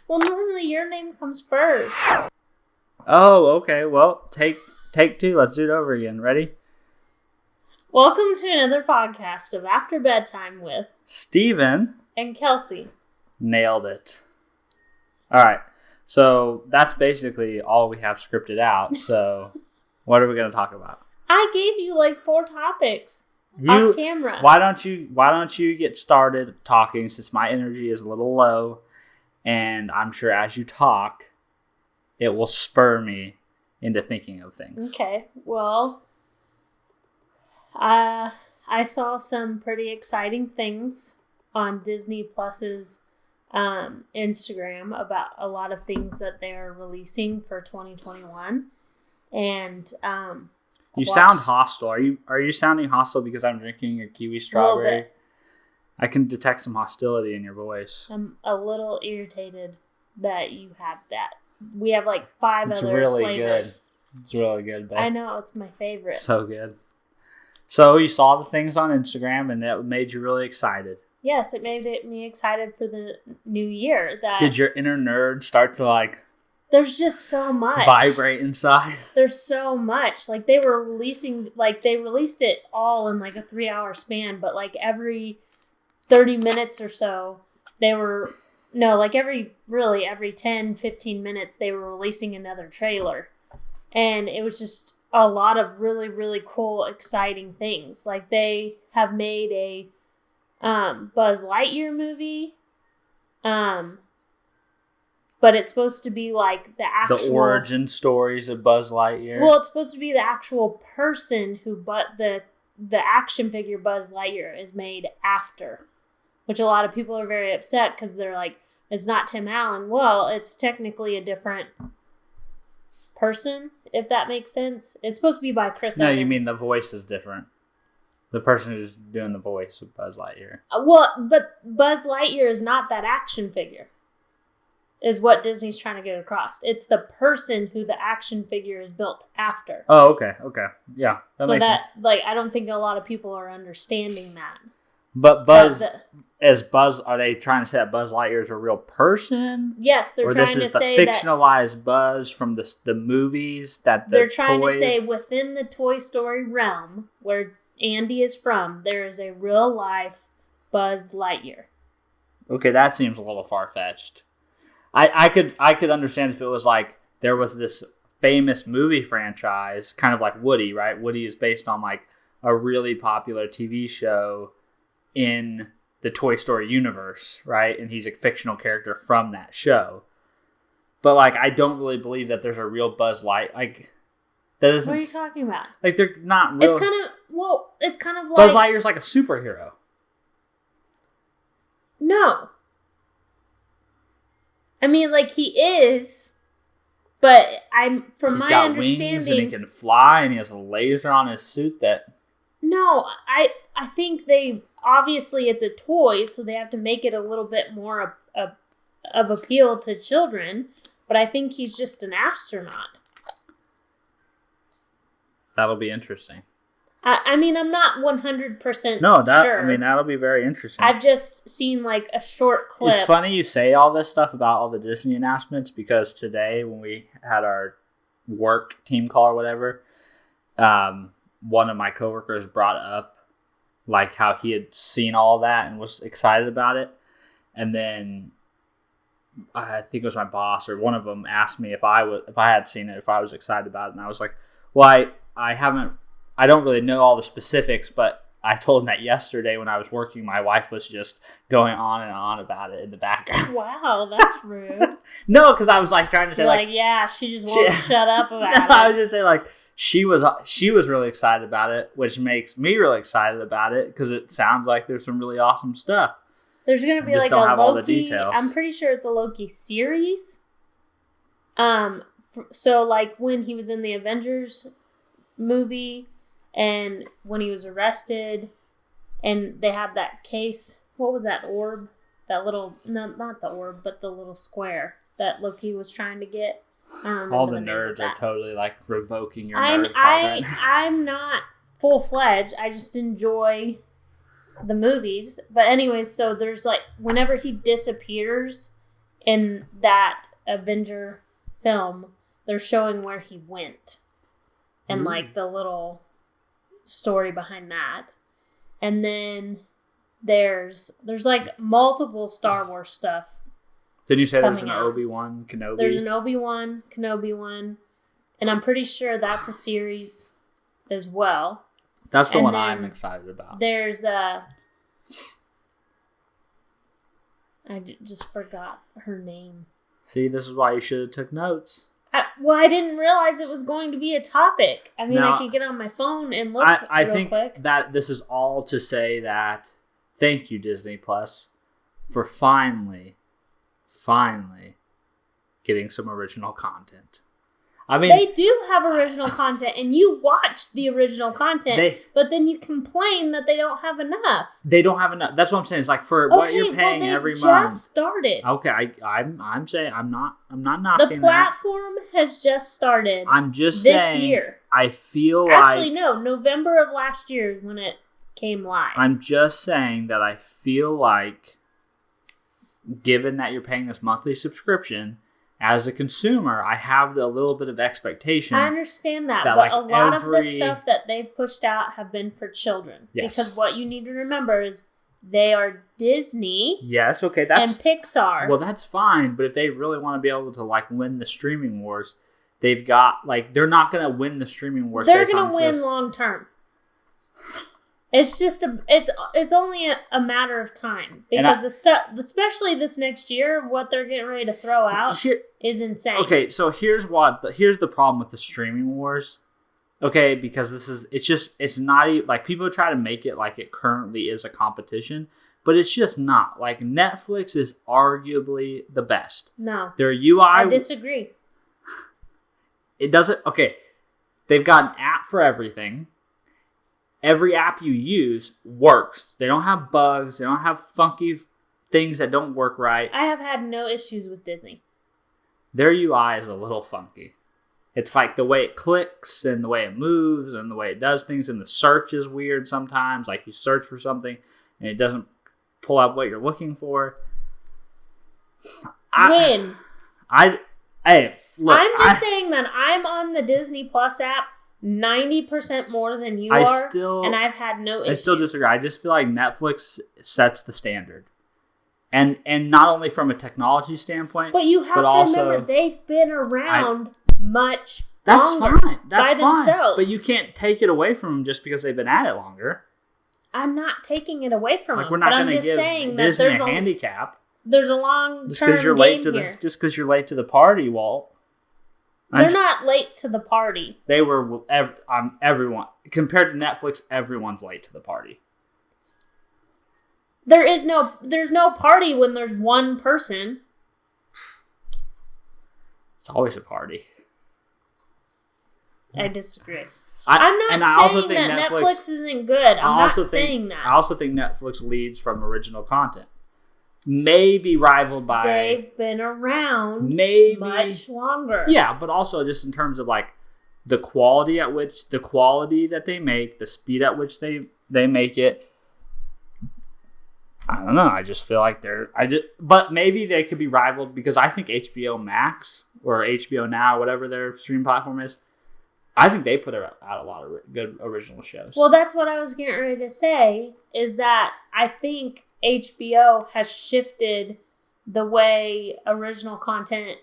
Well, normally your name comes first. Oh, okay. Well, take 2. Let's do it over again. Ready? Welcome to another podcast of After Bedtime with Stevan and Kelsey. Nailed it. All right. So that's basically all we have scripted out. So what are we going to talk about? I gave you like 4 topics off camera. Why don't you get started talking, since my energy is a little low, and I'm sure as you talk, it will spur me into thinking of things. Okay. Well, I saw some pretty exciting things on Disney Plus's Instagram about a lot of things that they're releasing for 2021, and you sound hostile. Are you sounding hostile because I'm drinking a kiwi strawberry? I can detect some hostility in your voice. I'm a little irritated that you have that. We have like 5 it's other really flavors. Good. It's really good, babe. I know, it's my favorite. So good. So you saw the things on Instagram, and that made you really excited. Yes, it made me excited for the new year. Did your inner nerd start to There's just so much. Vibrate inside? There's so much. They released it all in like a 3-hour span, but like every 30 minutes or so, every 10, 15 minutes, they were releasing another trailer. And it was just a lot of really, really cool, exciting things. Like, they have made a Buzz Lightyear movie, but it's supposed to be like the origin stories of Buzz Lightyear. Well, it's supposed to be the actual person the action figure Buzz Lightyear is made after, which a lot of people are very upset because they're like, it's not Tim Allen. Well, it's technically a different person, if that makes sense. It's supposed to be by Chris Evans. No, you mean the voice is different. The person who's doing the voice of Buzz Lightyear. Well, but Buzz Lightyear is not that action figure, is what Disney's trying to get across. It's the person who the action figure is built after. Oh, okay. Yeah, that makes sense. I don't think a lot of people are understanding that. But Buzz, are they trying to say that Buzz Lightyear is a real person? Yes, they're trying to say that. Or this is the fictionalized Buzz from the movies that they're trying to say within the Toy Story realm, where Andy is from, there is a real life Buzz Lightyear. Okay, that seems a little far-fetched. I could understand if it was like there was this famous movie franchise, kind of like Woody, right? Woody is based on like a really popular TV show in the Toy Story universe, right? And he's a fictional character from that show. But I don't really believe that there's a real Buzz Lightyear. That isn't. What are you talking about? They're not real. It's kind of like Buzz Lightyear's like a superhero. No. I mean, he is, but from my understanding, wings and he can fly, and he has a laser on his suit that. No, I think obviously it's a toy, so they have to make it a little bit more of appeal to children. But I think he's just an astronaut. That'll be interesting. I mean, I'm not 100% sure. That'll be very interesting. I've just seen a short clip. It's funny you say all this stuff about all the Disney announcements, because today when we had our work team call or whatever, one of my coworkers brought up how he had seen all that and was excited about it. And then I think it was my boss or one of them asked me if I had seen it, if I was excited about it. And I was like, well, I don't really know all the specifics, but I told him that yesterday when I was working, my wife was just going on and on about it in the background. Wow, that's rude. No, because I was trying to say yeah, she just won't shut up about it. I was just saying she was really excited about it, which makes me really excited about it because it sounds like there's some really awesome stuff. There's gonna be don't have Loki. All the details. I'm pretty sure it's a Loki series. So when he was in the Avengers movie. And when he was arrested, and they had that case, what was that orb? That little, no, not the orb, but the little square that Loki was trying to get. All the nerds are totally revoking your nerd card. I'm not full-fledged. I just enjoy the movies. But anyways, so there's whenever he disappears in that Avenger film, they're showing where he went and like the little story behind that. And then there's like multiple Star Wars stuff. Did you say there's an Obi-Wan Kenobi? There's an Obi-Wan Kenobi one, and I'm pretty sure that's a series as well. That's the one I'm excited about. There's I just forgot her name. See, this is why you should have took notes. I didn't realize it was going to be a topic. I mean, now, I could get on my phone and look I real think quick. that this is all to say that thank you, Disney Plus, for finally getting some original content. I mean, they do have original content, and you watch the original content, but then you complain that they don't have enough. They don't have enough. That's what I'm saying. It's like for what you're paying every month. Just started. Okay, I'm saying I'm not knocking the platform has just started. I'm just this saying, year. I feel actually no, November of last year is when it came live. I'm just saying that I feel like, given that you're paying this monthly subscription, as a consumer, I have a little bit of expectation. I understand that but like a lot of the stuff that they've pushed out have been for children. Yes. Because what you need to remember is they are Disney. Yes, okay, and Pixar. Well, that's fine, but if they really want to be able to like win the streaming wars, they've got like they're not going to win the streaming wars. They're going to win long term. It's just it's only a matter of time because the stuff, especially this next year, what they're getting ready to throw out is insane. Okay, so here's the problem with the streaming wars. Okay, because it's not even like people try to make it like it currently is a competition, but it's just not. Like Netflix is arguably the best. No, their UI. I disagree. It doesn't. Okay, they've got an app for everything. Every app you use works. They don't have bugs. They don't have funky things that don't work right. I have had no issues with Disney. Their UI is a little funky. It's like the way it clicks and the way it moves and the way it does things, and the search is weird sometimes. Like you search for something and it doesn't pull up what you're looking for. Look, I'm just saying that I'm on the Disney Plus app 90% more than you are, and I've had no issues. I still disagree. I just feel like Netflix sets the standard. And not only from a technology standpoint, but you have to remember they've been around much longer. That's by themselves. But you can't take it away from them just because they've been at it longer. I'm not taking it away from them. We're not going to give Disney a handicap. There's a long-term game here. Just because you're late to the party, Walt. They're not late to the party. They were everyone compared to Netflix. Everyone's late to the party. There's no party when there's one person. It's always a party. I disagree. I'm not saying that Netflix isn't good. I'm not saying that. I also think Netflix leads from original content. Maybe rivaled by... They've been around much longer. Yeah, but also just in terms of like the quality that they make, the speed at which they make it. I don't know. I just feel like but maybe they could be rivaled because I think HBO Max or HBO Now, whatever their stream platform is, I think they put out a lot of good original shows. Well, that's what I was getting ready to say, is that I think HBO has shifted the way original content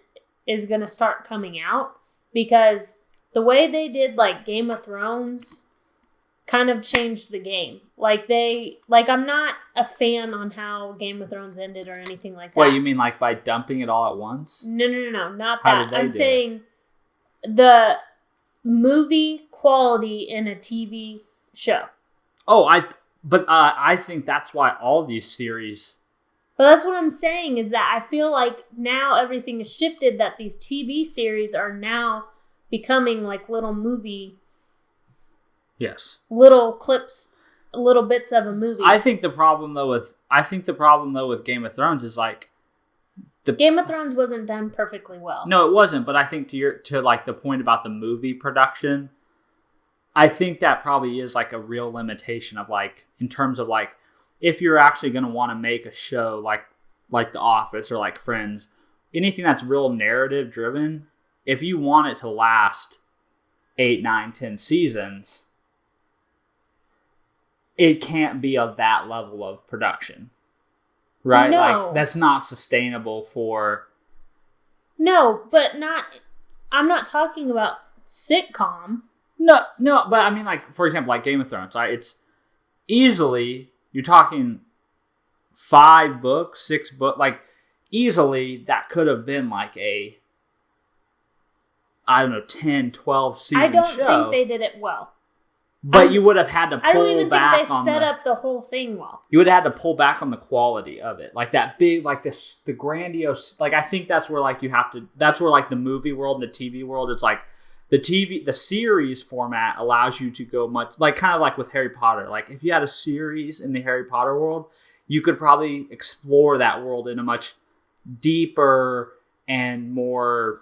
is going to start coming out, because the way they did like Game of Thrones kind of changed the game. I'm not a fan on how Game of Thrones ended or anything like that. What, you mean like by dumping it all at once? No, not that. I'm saying the movie quality in a TV show. Oh, I think that's why all these series... But that's what I'm saying, is that I feel like now everything has shifted, that these TV series are now becoming like little movie... Yes. Little clips, little bits of a movie. I think the problem though with Game of Thrones is like... Game of Thrones wasn't done perfectly well. No, it wasn't, but I think to like the point about the movie production... I think that probably is like a real limitation of like, in terms of like, if you're actually going to want to make a show like The Office or like Friends, anything that's real narrative driven, if you want it to last 8, 9, 10 seasons, it can't be of that level of production, right? No. Like, that's not sustainable for... No, but I'm not talking about sitcom. No, but I mean, like, for example, like Game of Thrones, right? It's easily, you're talking 5 books, 6 books, like, easily that could have been like a, I don't know, 10, 12 season show. I don't think they did it well. But you would have had to pull back on... I don't even think they set up the whole thing well. You would have had to pull back on the quality of it. Like that big, like the grandiose... Like, I think that's where, like, you have to... That's where, like, the movie world and the TV world, it's like the series format allows you to go much... Like, kind of like with Harry Potter. Like, if you had a series in the Harry Potter world, you could probably explore that world in a much deeper and more...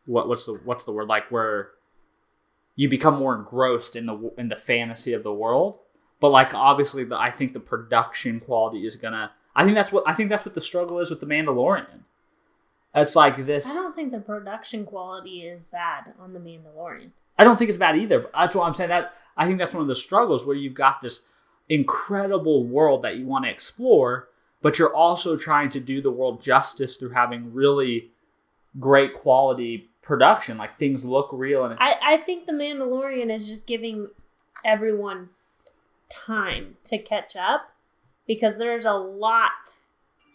What's the word? Like, where... you become more engrossed in the fantasy of the world, but like obviously, I think the production quality is gonna. I think that's what the struggle is with the Mandalorian. It's like this. I don't think the production quality is bad on the Mandalorian. I don't think it's bad either. But that's what I'm saying. That I think that's one of the struggles where you've got this incredible world that you want to explore, but you're also trying to do the world justice through having really great quality production, like things look real. And I think the Mandalorian is just giving everyone time to catch up because there's a lot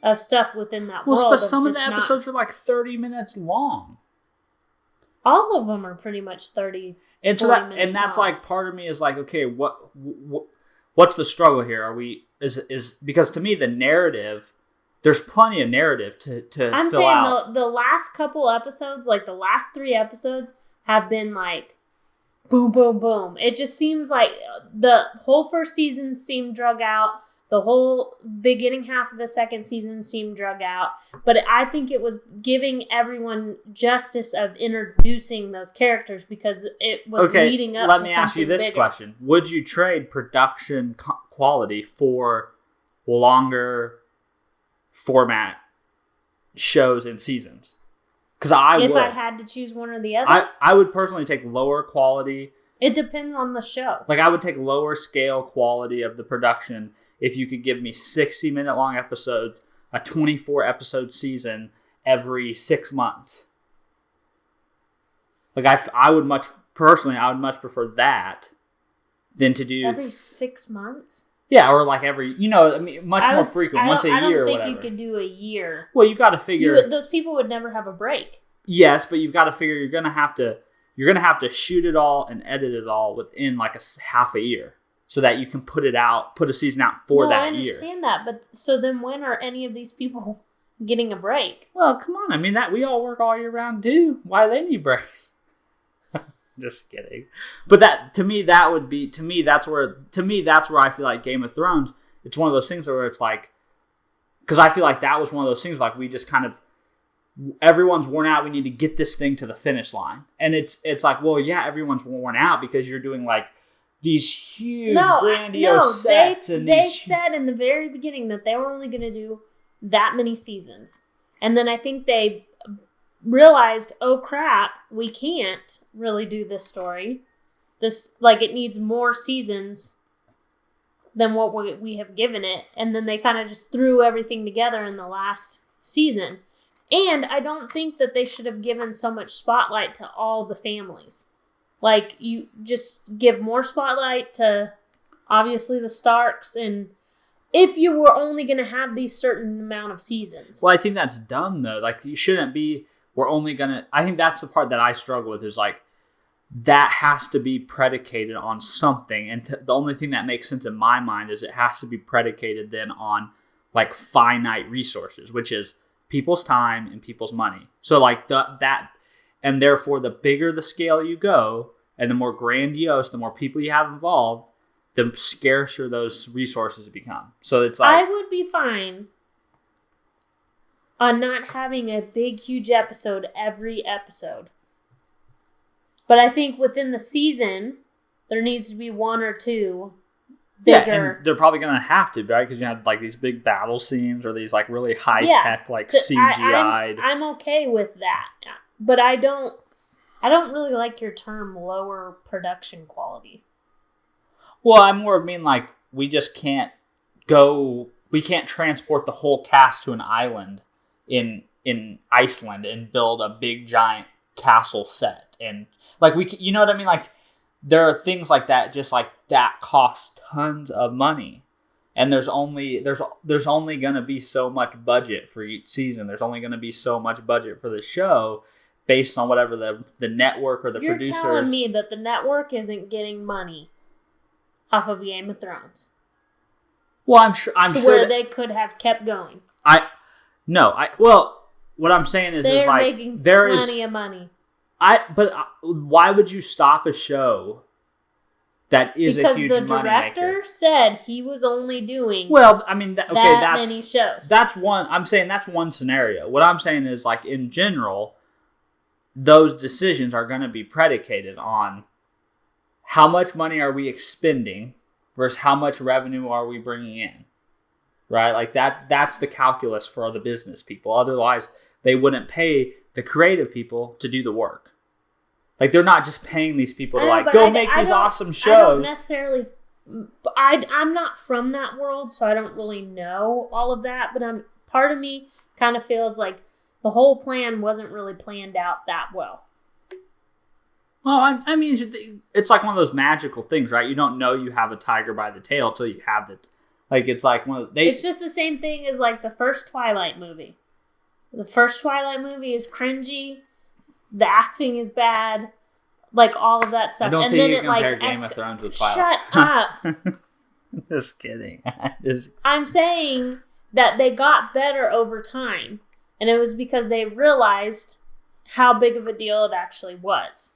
of stuff within that world. But some of the episodes are like 30 minutes long. All of them are pretty much 30. And so that's long. Like part of me is like, okay, what's the struggle here? Are we is because to me the narrative. There's plenty of narrative to I'm fill saying out. The last couple episodes, like the last 3 episodes, have been like boom, boom, boom. It just seems like the whole first season seemed drug out. The whole beginning half of the second season seemed drug out. But I think it was giving everyone justice of introducing those characters because it was leading up to something bigger. Let me ask you this question. Would you trade production quality for longer format shows and seasons? Because if I had to choose one or the other, I would personally take lower quality. It depends on the show. Like I would take lower scale quality of the production if you could give me 60-minute long episodes, a 24 episode season every 6 months. Like I would much prefer that than to do every 6 months. Yeah, or like every, much more frequent, once a year or whatever. I don't think you could do a year. Well, you got to figure... those people would never have a break. Yes, but you've got to figure you're going to have to shoot it all and edit it all within like half a year so that you can put a season out for that year. I understand that, but so then when are any of these people getting a break? Well, come on. I mean, that we all work all year round too. Why do they need breaks? Just kidding. But that's where I feel like Game of Thrones, it's one of those things where it's like, because I feel like that was one of those things like we just kind of, everyone's worn out. We need to get this thing to the finish line. And it's like, well, yeah, everyone's worn out because you're doing like these huge grandiose sets. They said in the very beginning that they were only going to do that many seasons. And then I think they realized, oh crap, we can't really do this story. It needs more seasons than what we have given it. And then they kind of just threw everything together in the last season. And I don't think that they should have given so much spotlight to all the families. Like, you just give more spotlight to, obviously, the Starks, and if you were only going to have these certain amount of seasons. Well, I think that's dumb, though. Like, you shouldn't be... I think that's the part that I struggle with is like, that has to be predicated on something. And the only thing that makes sense in my mind is it has to be predicated then on like finite resources, which is people's time and people's money. So like and therefore the bigger the scale you go and the more grandiose, the more people you have involved, the scarcer those resources become. So it's like, I would be fine on not having a big, huge episode every episode. But I think within the season, there needs to be 1 or 2 bigger. Yeah, and they're probably going to have to, right? Because you have like these big battle scenes or these like really high tech like CGI'd. I'm okay with that, but I don't really like your term lower production quality. Well, I more mean like we just can't we can't transport the whole cast to an island in Iceland and build a big giant castle set. And like you know what I mean? Like there are things like that, just like that cost tons of money. And there's only going to be so much budget for each season. There's only going to be so much budget for the show based on whatever the network or the producers. You're telling me that the network isn't getting money off of Game of Thrones. Well, I'm sure where they could have kept going. Well, what I'm saying is they're like making there plenty of money. But why would you stop a show that is a huge money maker? Because the director said he was only doing well, I mean, that's many shows. That's one. I'm saying that's one scenario. What I'm saying is like in general, those decisions are going to be predicated on how much money are we expending versus how much revenue are we bringing in, right? Like that's the calculus for the business people. Otherwise, they wouldn't pay the creative people to do the work. Like they're not just paying these people to go make these awesome shows. I don't necessarily. I'm not from that world, so I don't really know all of that. But part of me kind of feels like the whole plan wasn't really planned out that well. Well, I mean, it's like one of those magical things, right? You don't know you have a tiger by the tail till you have it. Like it's like it's just the same thing as like the first Twilight movie. The first Twilight movie is cringy. The acting is bad. Like all of that stuff. I don't and think then you it compare Game of Thrones with Twilight. Shut up. Just kidding. I'm saying that they got better over time. And it was because they realized how big of a deal it actually was.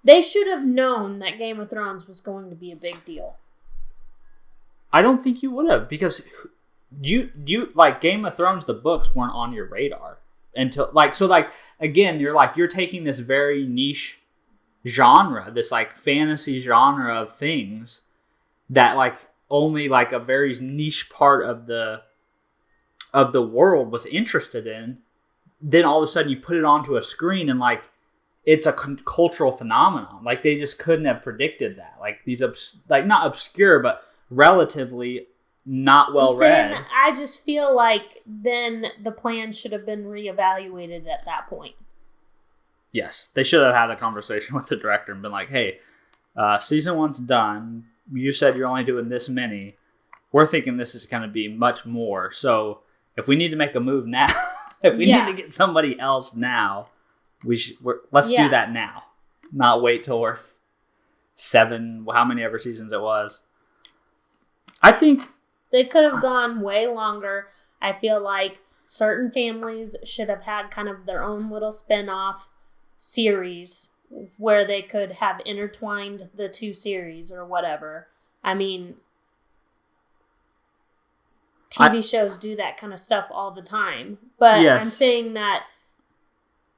They should have known that Game of Thrones was going to be a big deal. I don't think you would have, because you like Game of Thrones, the books weren't on your radar until again, you're taking this very niche genre, this like fantasy genre of things that like only like a very niche part of the world was interested in. Then all of a sudden you put it onto a screen and like it's a cultural phenomenon. Like they just couldn't have predicted that. Like these not obscure, but relatively not well read. I just feel like then the plan should have been reevaluated at that point. Yes, they should have had a conversation with the director and been like, "Hey, season 1's done. You said you're only doing this many. We're thinking this is going to be much more. So if we need to make a move now, if we need to get somebody else now, let's do that now. Not wait till we're 7, how many ever seasons it was." I think they could have gone way longer. I feel like certain families should have had kind of their own little spin-off series where they could have intertwined the two series or whatever. I mean, TV shows do that kind of stuff all the time. But yes. I'm saying that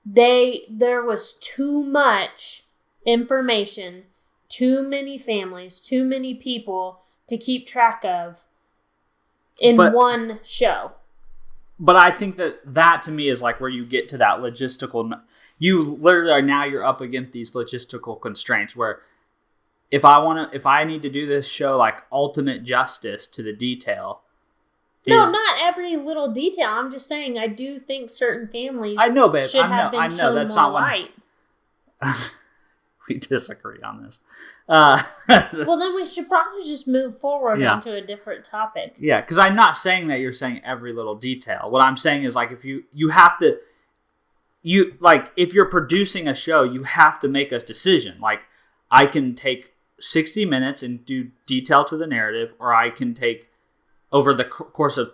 there was too much information, too many families, too many people to keep track of in one show. But I think that to me is like where you get to that logistical. You literally are now you're up against these logistical constraints where if I need to do this show like ultimate justice to the detail. No, not every little detail. I'm just saying I do think certain families should have been shown more light. We disagree on this. Well, then we should probably just move forward into a different topic. Yeah, because I'm not saying that you're saying every little detail. What I'm saying is like if you have to, if you're producing a show, you have to make a decision. Like I can take 60 minutes and do detail to the narrative, or I can take over the course of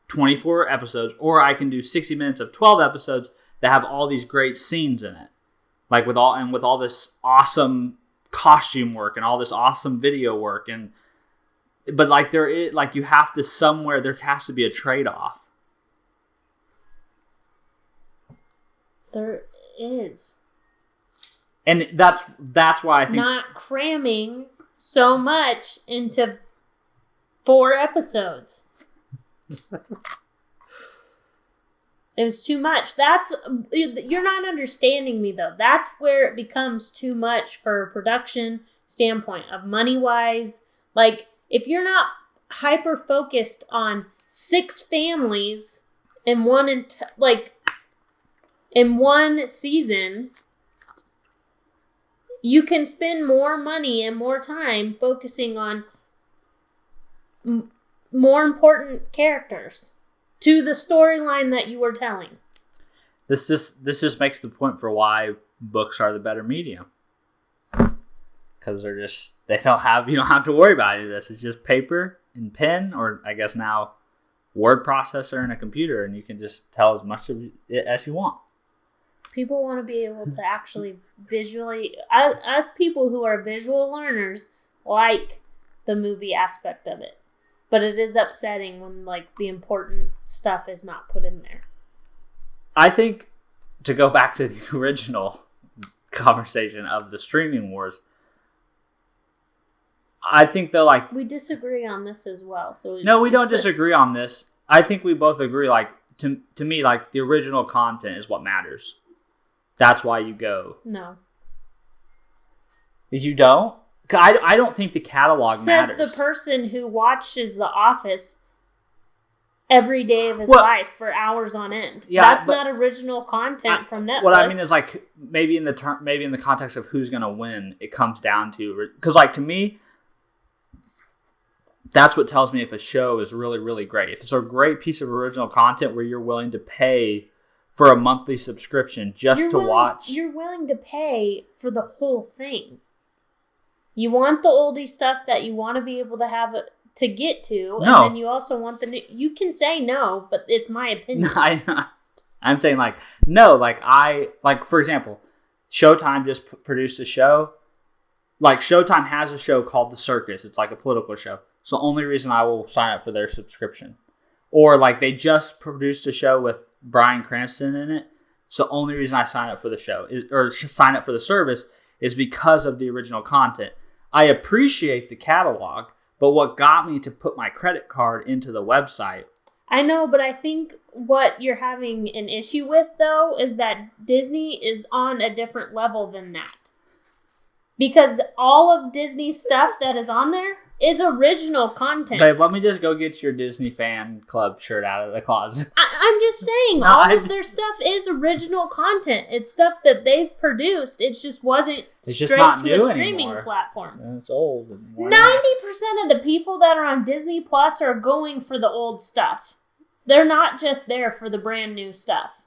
24 episodes, or I can do 60 minutes of 12 episodes that have all these great scenes in it. Like with all this awesome costume work and all this awesome video work, but like there is like you have to somewhere there has to be a trade-off. There is, and that's why I think not cramming so much into 4 episodes. It was too much. You're not understanding me, though. That's where it becomes too much for a production standpoint of money-wise. Like, if you're not hyper-focused on 6 families in one season, you can spend more money and more time focusing on more important characters to the storyline that you were telling. This just makes the point for why books are the better medium. Because you don't have to worry about any of this. It's just paper and pen, or I guess now word processor and a computer, and you can just tell as much of it as you want. People want to be able to actually visually, us people who are visual learners like the movie aspect of it. But it is upsetting when, like, the important stuff is not put in there. I think, to go back to the original conversation of the streaming wars, I think they're like... We disagree on this as well. No, we don't disagree on this. I think we both agree, like, to me, like, the original content is what matters. That's why you go. No. You don't? I don't think the catalog matters. Says the person who watches The Office every day of his life for hours on end. Yeah, that's not original content from Netflix. What I mean is, like, maybe in the context of who's going to win, it comes down to, because, like, to me, that's what tells me if a show is really, really great. If it's a great piece of original content where you're willing to pay for a monthly subscription to watch. You're willing to pay for the whole thing. You want the oldie stuff that you want to be able to have to get to, and then you also want the new. You can say no, but it's my opinion. No, I'm saying, like, no, like for example, Showtime just produced a show. Like, Showtime has a show called The Circus. It's like a political show. It's the only reason I will sign up for their subscription. Or, like, they just produced a show with Bryan Cranston in it. So the only reason I sign up for the show or sign up for the service is because of the original content. I appreciate the catalog, but what got me to put my credit card into the website... I know, but I think what you're having an issue with, though, is that Disney is on a different level than that. Because all of Disney stuff that is on there is original content. Babe, let me just go get your Disney fan club shirt out of the closet. I'm just saying, all of their stuff is original content. It's stuff that they've produced. It just wasn't straight to a streaming platform. It's old. 90% of the people that are on Disney Plus are going for the old stuff. They're not just there for the brand new stuff.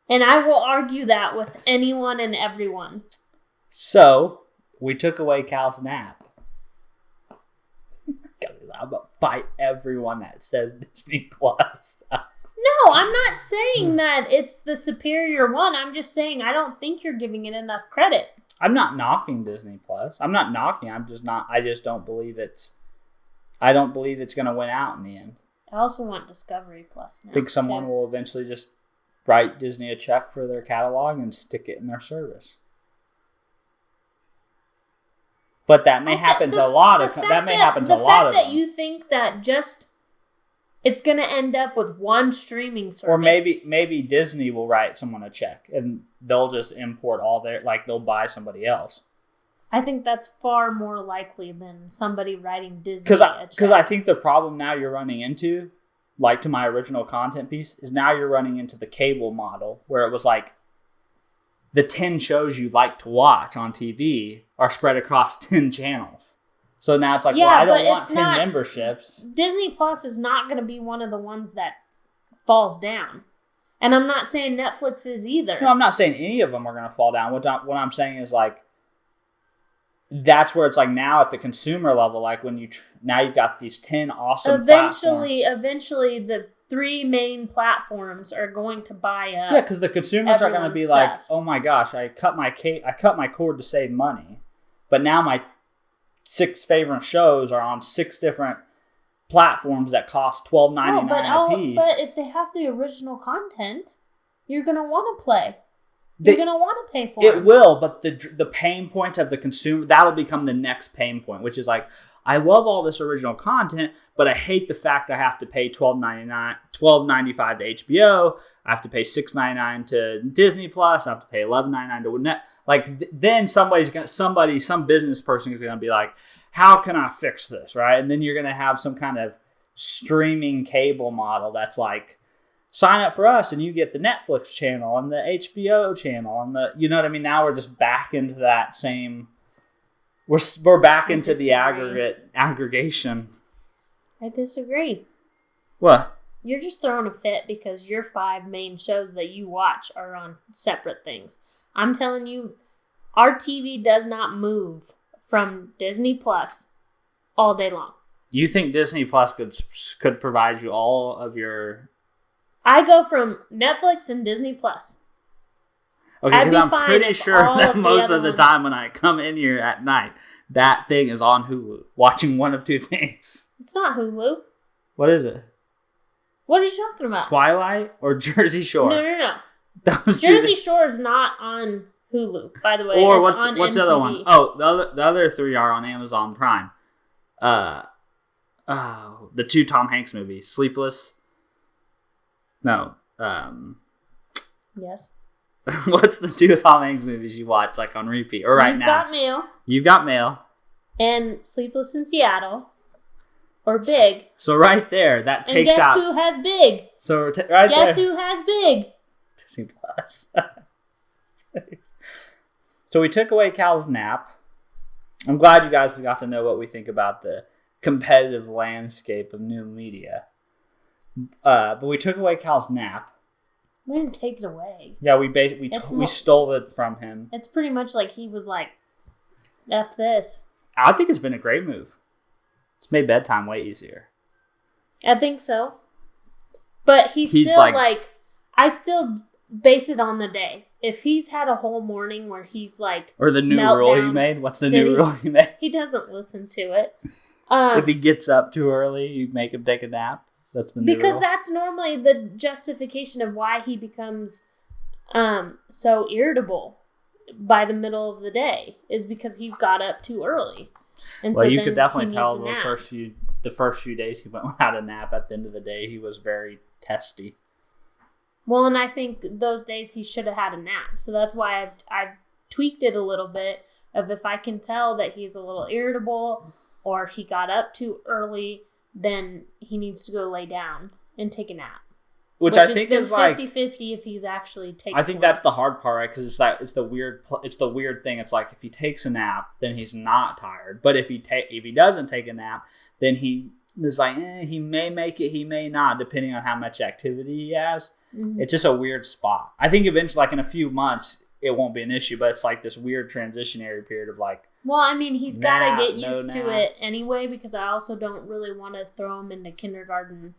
And I will argue that with anyone and everyone. So, we took away Cal's nap. I'm going to fight everyone that says Disney Plus sucks. No, I'm not saying that it's the superior one. I'm just saying I don't think you're giving it enough credit. I'm not knocking Disney Plus. I'm not knocking. I just don't believe I don't believe it's going to win out in the end. I also want Discovery Plus now. I think someone will eventually just write Disney a check for their catalog and stick it in their service. But that may happen to a lot of... That may happen to a lot of them. The fact that you think that just... It's going to end up with one streaming service. Or maybe Disney will write someone a check. And they'll just import all their... Like, they'll buy somebody else. I think that's far more likely than somebody writing Disney a check. Because I think the problem now you're running into, like to my original content piece, is now you're running into the cable model. Where it was like... The 10 shows you like to watch on TV are spread across 10 channels. So now it's like, I don't want 10 memberships. Disney Plus is not going to be one of the ones that falls down. And I'm not saying Netflix is either. No, I'm not saying any of them are going to fall down. What I'm saying is, like, that's where it's like now at the consumer level, like when now you've got these 10 awesome platforms. Eventually the 3 main platforms are going to buy up. Yeah, because the consumers are going to be like, oh my gosh, I cut my cord to save money. But now my 6 favorite shows are on 6 different platforms that cost $12.99 a piece. But if they have the original content, you're going to want to play. You're going to want to pay for it. them. It will, but the pain point of the consumer, that'll become the next pain point, which is like, I love all this original content, but I hate the fact I have to pay $12.95 to HBO. I have to pay $6.99 to Disney Plus. I have to pay $11.99 to Net. Like then some business person is gonna be like, how can I fix this, right? And then you're gonna have some kind of streaming cable model that's like, sign up for us and you get the Netflix channel and the HBO channel and the, you know what I mean? Now we're just back into that same. We're back into the aggregation. I disagree. What? You're just throwing a fit because your 5 main shows that you watch are on separate things. I'm telling you, our TV does not move from Disney Plus all day long. You think Disney Plus could provide you all of your... I go from Netflix and Disney Plus. Okay, because I'm pretty sure that most of the time when I come in here at night, that thing is on Hulu, watching one of 2 things. It's not Hulu. What is it? What are you talking about? Twilight or Jersey Shore? No. Jersey Shore is not on Hulu, by the way. Or it's on what's MTV. the other one? Oh, the other 3 are on Amazon Prime. The 2 Tom Hanks movies, Sleepless. No. Yes. What's the 2 Tom Hanks movies you watch like on repeat or right now? You've Got Mail. And Sleepless in Seattle. Or Big. So right there, that takes out... And guess who has Big? So right there. Guess who has Big? Disney Plus. So we took away Cal's nap. I'm glad you guys got to know what we think about the competitive landscape of new media. But we took away Cal's nap. We didn't take it away. Yeah, we stole it from him. It's pretty much like he was like, F this. I think it's been a great move. It's made bedtime way easier. I think so. But he's still like, I still base it on the day. If he's had a whole morning where he's like... Or the new rule he made. What's the new rule he made? He doesn't listen to it. If he gets up too early, you make him take a nap. That's the new Because rule. that's normally the justification of why he becomes so irritable by the middle of the day is because he got up too early. And well, so you could definitely tell the first few days he went without a nap. At the end of the day, he was very testy. Well, and I think those days he should have had a nap. So that's why I've tweaked it a little bit of if I can tell that he's a little irritable or he got up too early, then he needs to go lay down and take a nap. Which I think is like 50-50 if he's actually taking. I think that's the hard part, right? Because it's the weird thing. It's like if he takes a nap, then he's not tired. But if he doesn't take a nap, then he is like he may make it, he may not, depending on how much activity he has. Mm-hmm. It's just a weird spot. I think eventually, like in a few months, it won't be an issue. But it's like this weird transitionary period of like. Well, I mean, he's got to get used to it anyway, because I also don't really want to throw him into kindergarten.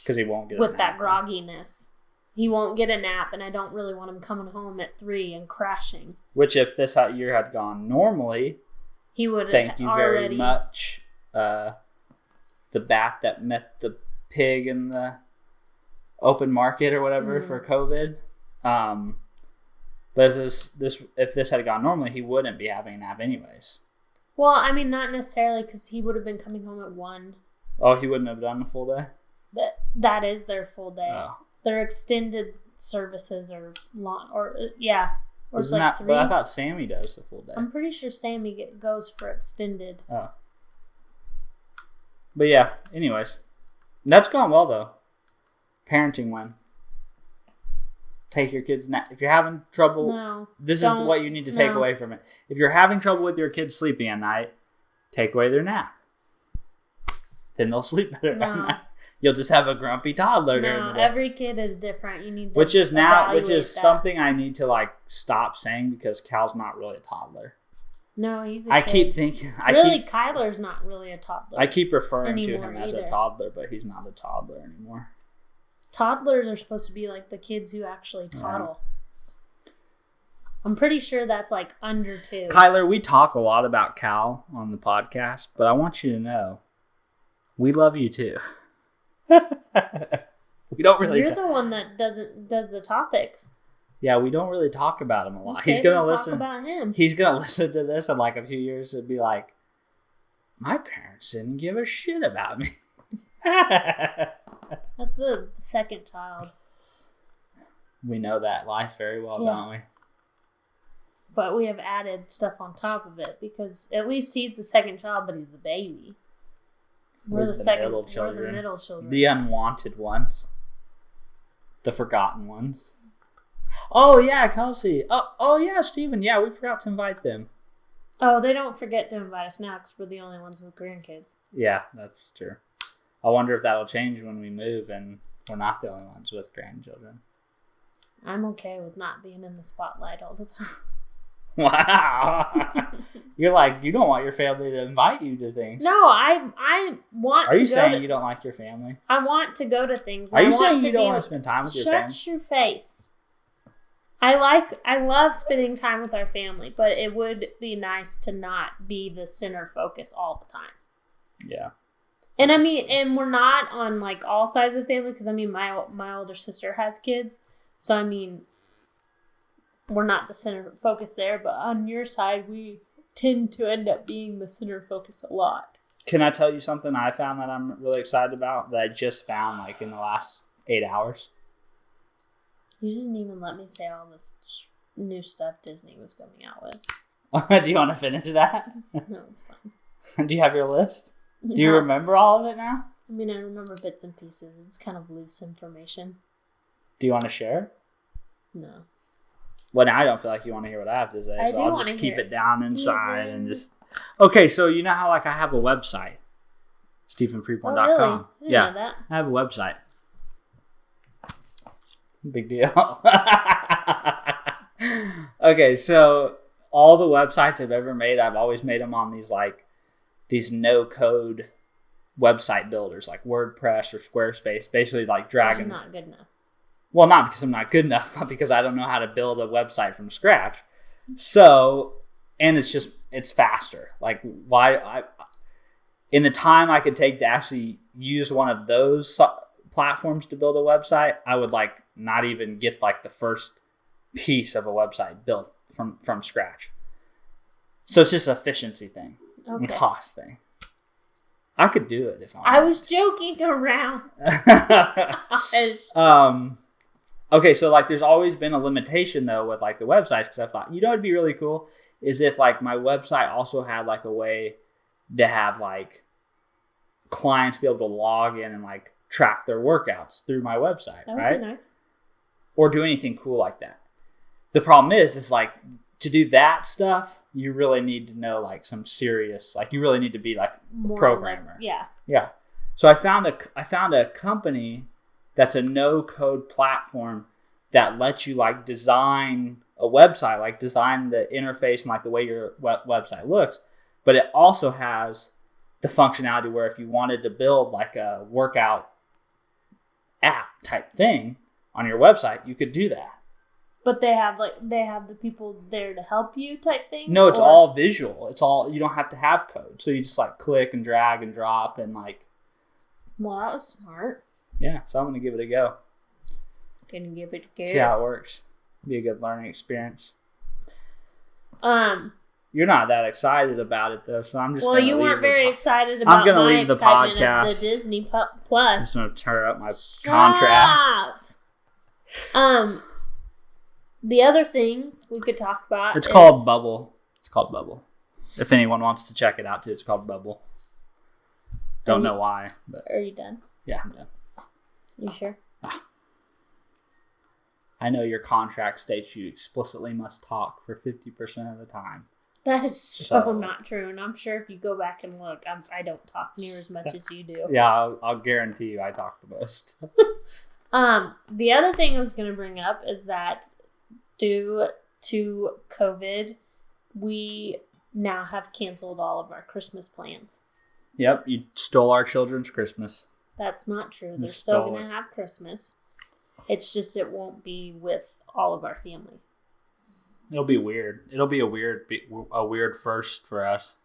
Because he won't get with that grogginess. He won't get a nap, and I don't really want him coming home at 3 and crashing. Which, if this year had gone normally, he would have. Thank you very much. The bat that met the pig in the open market or whatever for COVID. But if this had gone normally, he wouldn't be having a nap anyways. Well, I mean, not necessarily, because he would have been coming home at 1. Oh, he wouldn't have done the full day? That is their full day. Oh. Their extended services are long, or it's like 3. But I thought Sammy does the full day. I'm pretty sure Sammy goes for extended. Oh. But yeah, anyways. That's gone well, though. Parenting win. Take your kids' nap. If you're having trouble, this is what you need to take away from it. If you're having trouble with your kids sleeping at night, take away their nap. Then they'll sleep better at night. You'll just have a grumpy toddler during the day. Every kid is different. You need to which is something I need to like stop saying because Cal's not really a toddler. No, he's a kid. Keep thinking. Kyler's not really a toddler. I keep referring to him as a toddler, but he's not a toddler anymore. Toddlers are supposed to be like the kids who actually toddle. Yeah. I'm pretty sure that's like under 2. Kyler, we talk a lot about Cal on the podcast, but I want you to know we love you too. We don't really. You're the one that does the topics. Yeah, we don't really talk about him a lot. Okay, He's gonna talk listen. about him. He's gonna listen to this in like a few years and be like, "My parents didn't give a shit about me." That's the second child. We know that life very well, don't we? But we have added stuff on top of it because at least he's the second child, but he's the baby. We're the second. Middle children. We're the middle children. The unwanted ones. The forgotten ones. Oh yeah, Kelsey. Oh yeah, Stevan. Yeah, we forgot to invite them. Oh, they don't forget to invite us now because we're the only ones with grandkids. Yeah, that's true. I wonder if that'll change when we move and we're not the only ones with grandchildren. I'm okay with not being in the spotlight all the time. Wow. You're like, you don't want your family to invite you to things. No, I want to go. Are you saying you don't like your family? I want to go to things. Are you saying you don't want to spend time with your family? Shut your face. I love spending time with our family, but it would be nice to not be the center focus all the time. Yeah. And I mean, and we're not on like all sides of the family because I mean, my older sister has kids, so I mean, we're not the center focus there. But on your side, we tend to end up being the center focus a lot. Can I tell you something I found that I'm really excited about that I just found like in the last 8 hours? You didn't even let me say all this new stuff Disney was coming out with. Do you want to finish that? No, it's fine. Do you have your list? Do you remember all of it now? I mean, I remember bits and pieces. It's kind of loose information. Do you want to share? No. Well, now I don't feel like you want to hear what I have to say, so I'll just keep it down Steven. inside and just... Okay, so you know how like I have a website? StevenFreeporn.com. Oh, really? I didn't know that. I have a website. Big deal. Okay, so all the websites I've ever made, I've always made them on these no-code website builders like WordPress or Squarespace, basically like dragging. You're not good enough. Well, not because I'm not good enough, but because I don't know how to build a website from scratch. So, and it's faster. Like in the time I could take to actually use one of those platforms to build a website, I would like not even get like the first piece of a website built from scratch. So it's just an efficiency thing and cost thing. I could do it if I was joking around. Okay, so like there's always been a limitation though with like the websites because I thought, you know, it'd be really cool is if like my website also had like a way to have like clients be able to log in and like track their workouts through my website, that would right? Be nice. Or do anything cool like that. The problem is like to do that stuff, you really need to know like some serious, like you really need to be like a programmer. Like, yeah. So I found a company that's a no-code platform that lets you like design a website, like design the interface and like the way your website looks. But it also has the functionality where if you wanted to build like a workout app type thing on your website, you could do that. But they have the people there to help you type thing? No, it's all visual. It's all, you don't have to have code. So you just like click and drag and drop and like. Well, that was smart. Yeah, so I'm going to give it a go. Gonna give it a go. See how it works. Be a good learning experience. You're not that excited about it though, so I'm just. Well, you weren't very excited about my excitement of the Disney Plus. I'm just gonna tear up my contract. The other thing we could talk about. It's called Bubble. It's called Bubble. If anyone wants to check it out too, it's called Bubble. Don't know why. But are you done? Yeah, I'm done. You sure? I know your contract states you explicitly must talk for 50% of the time. That is so not true, and I'm sure if you go back and look, I don't talk near as much as you do. Yeah, I'll guarantee you I talk the most. The other thing I was going to bring up is that due to COVID, we now have canceled all of our Christmas plans. Yep, you stole our children's Christmas. That's not true. They're still going to have Christmas. It's just it won't be with all of our family. It'll be weird. It'll be a weird first for us.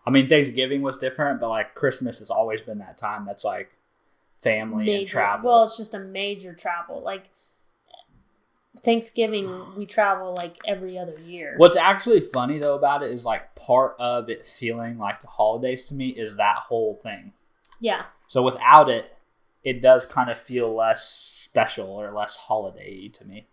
I mean, Thanksgiving was different, but like Christmas has always been that time that's like family and travel. Well, it's just a major travel. Like Thanksgiving, we travel like every other year. What's actually funny though about it is like part of it feeling like the holidays to me is that whole thing. Yeah. So without it, it does kind of feel less special or less holiday-y to me.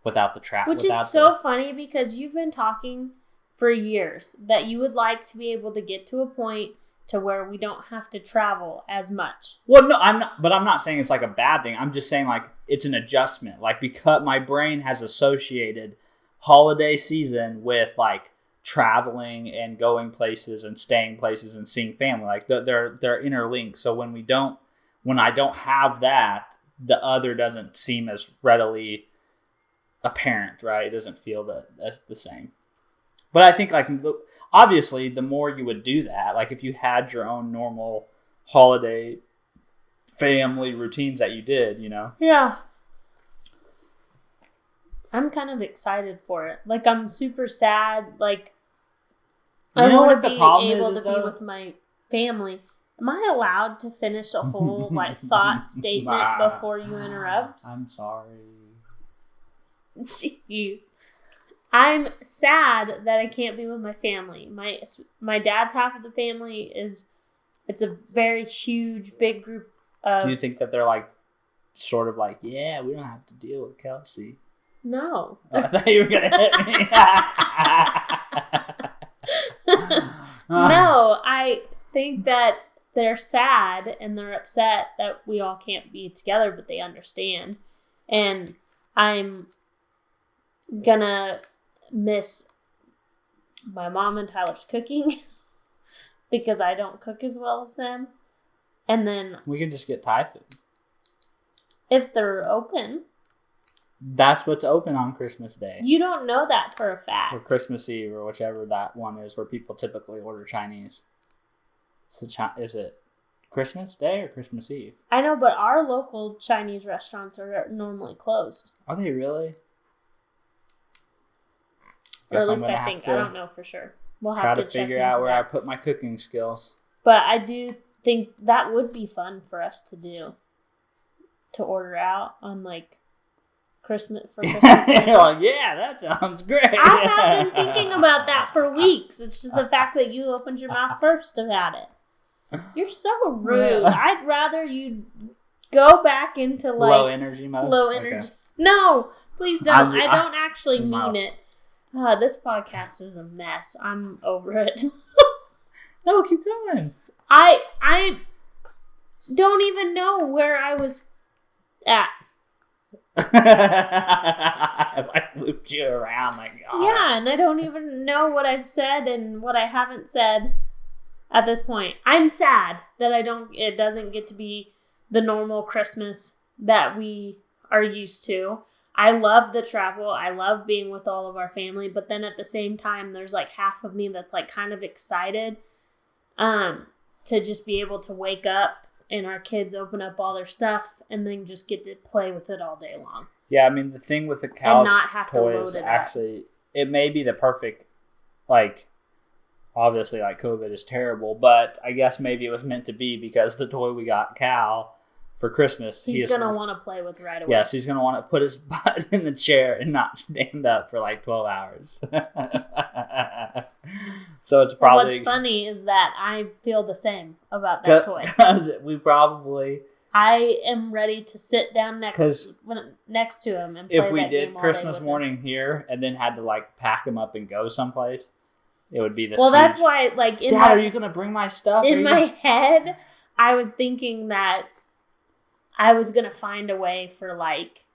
Without the travel. Which is so funny because you've been talking for years that you would like to be able to get to a point to where we don't have to travel as much. Well, no, I'm not saying it's like a bad thing. I'm just saying like it's an adjustment. Like because my brain has associated holiday season with like traveling and going places and staying places and seeing family. Like they're interlinked. So when I don't have that, the other doesn't seem as readily apparent, right? It doesn't feel as the same. But I think like obviously the more you would do that, like if you had your own normal holiday family routines that you did, you know. Yeah. I'm kind of excited for it. Like I'm super sad. Like I want to be able to be with my family. Am I allowed to finish a whole like thought statement before you interrupt? I'm sorry. Jeez. I'm sad that I can't be with my family. My dad's half of the family it's a very huge, big group of... Do you think that they're like, sort of like, yeah, we don't have to deal with Kelsey? No. I thought you were going to hit me. No, I think that they're sad and they're upset that we all can't be together, but they understand. And I'm gonna miss my mom and Tyler's cooking because I don't cook as well as them. And then we can just get Thai food if they're open. That's what's open on Christmas Day. You don't know that for a fact. Or Christmas Eve or whichever that one is where people typically order Chinese. Is it Christmas Day or Christmas Eve? I know, but our local Chinese restaurants are normally closed. Are they really? Or at least I think. I don't know for sure. We'll have to figure out where I put my cooking skills. But I do think that would be fun for us to do. To order out on like Christmas for Christmas. You're like, yeah, that sounds great. I have been thinking about that for weeks. It's just the fact that you opened your mouth first about it. You're so rude. I'd rather you go back into like low energy mode. Low energy. Okay. No, please don't. I don't actually mean it. This podcast is a mess. I'm over it. No, keep going. I don't even know where I was at. I looped you around like yeah, and I don't even know what I've said and what I haven't said at this point. I'm sad that it doesn't get to be the normal Christmas that we are used to. I love the travel. I love being with all of our family, but then at the same time, there's like half of me that's like kind of excited to just be able to wake up and our kids open up all their stuff and then just get to play with it all day long. Yeah, I mean, the thing with the Cow's toys, actually, it may be the perfect, like, obviously, like, COVID is terrible, but I guess maybe it was meant to be because the toy we got Cal for Christmas. He's going to want to play with right away. Yes, he's going to want to put his butt in the chair and not stand up for like 12 hours. So it's probably... What's funny is that I feel the same about that toy. Because we probably... I am ready to sit down next to him and play that game all day with him. If we did Christmas morning here and then had to like pack him up and go someplace, it would be this. Well, that's why, like, Dad, are you gonna bring my stuff? In my head, I was thinking that I was gonna find a way for like,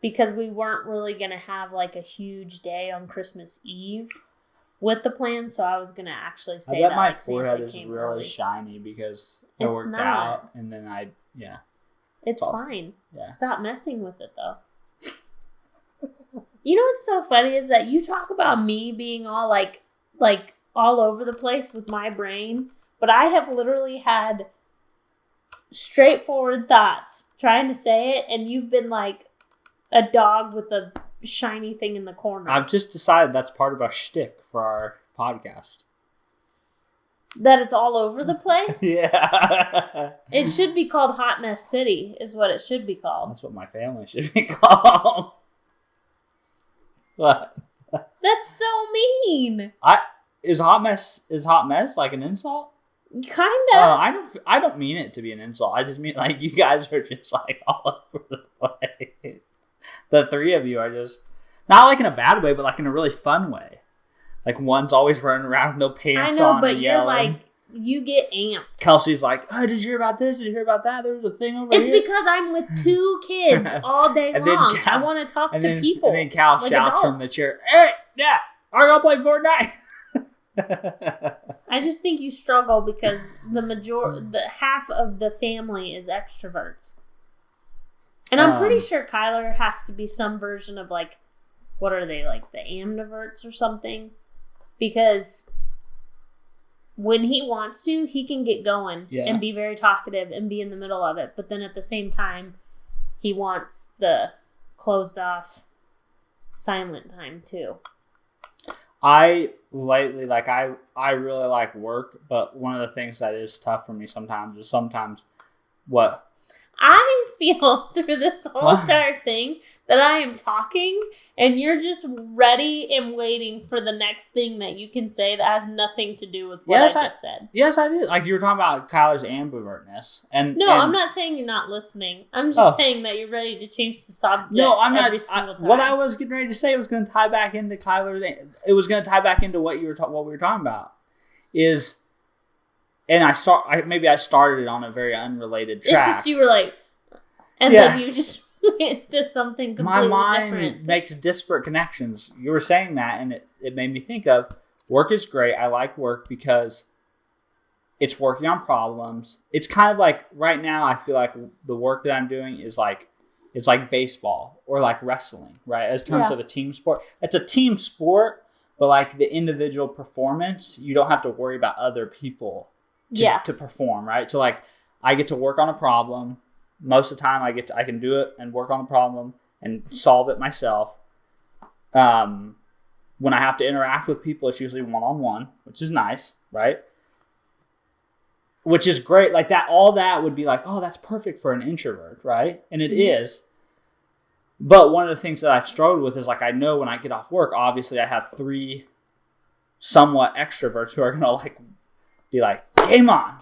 because we weren't really gonna have like a huge day on Christmas Eve with the plan, so I was gonna actually say that my like, forehead is really early. Shiny because it worked out, and then it's fine. Yeah. Stop messing with it though. You know what's so funny is that you talk about me being all like all over the place with my brain, but I have literally had straightforward thoughts trying to say it, and you've been like a dog with a shiny thing in the corner. I've just decided that's part of our shtick for our podcast. That it's all over the place? Yeah. It should be called Hot Mess City, is what it should be called. That's what my family should be called. What? That's so mean. Is hot mess like an insult? Kinda. I don't mean it to be an insult. I just mean like you guys are just like all over the place. The three of you are just not like in a bad way, but like in a really fun way. Like one's always running around with no pants on. I know, but you're like you get amped. Kelsey's like, oh, did you hear about this? Did you hear about that? There was a thing over here. It's because I'm with two kids all day long. I want to talk to people. And then Cal like shouts adults. from the chair, hey, yeah, are you going to play Fortnite? I just think you struggle because the half of the family is extroverts. And I'm pretty sure Kyler has to be some version of like, what are they, like the ambiverts or something? Because when he wants to, he can get going and be very talkative and be in the middle of it. But then at the same time, he wants the closed off silent time too. I really like work, but one of the things that is tough for me sometimes is what? I feel through this whole entire thing that I am talking and you're just ready and waiting for the next thing that you can say that has nothing to do with what I just said. Yes, I did. Like you were talking about Kyler's ambivertness. I'm not saying you're not listening. I'm just saying that you're ready to change the subject. No, I'm not. Every single time. What I was getting ready to say was going to tie back into Kyler's. It was going to tie back into what we were talking about. And I started it on a very unrelated track. It's just you were like, and then you just went to something completely different. My mind makes disparate connections. You were saying that, and it made me think of work is great. I like work because it's working on problems. It's kind of like right now I feel like the work that I'm doing is like it's like baseball or like wrestling, right? As terms of a team sport. It's a team sport, but like the individual performance, you don't have to worry about other people to perform, right? So like I get to work on a problem. Most of the time I can do it and work on the problem and solve it myself. When I have to interact with people, it's usually one-on-one, which is nice, right? Which is great. Like that, all that would be like, oh, that's perfect for an introvert, right? And it is. But one of the things that I've struggled with is like, I know when I get off work, obviously I have three somewhat extroverts who are going to like be like, game on.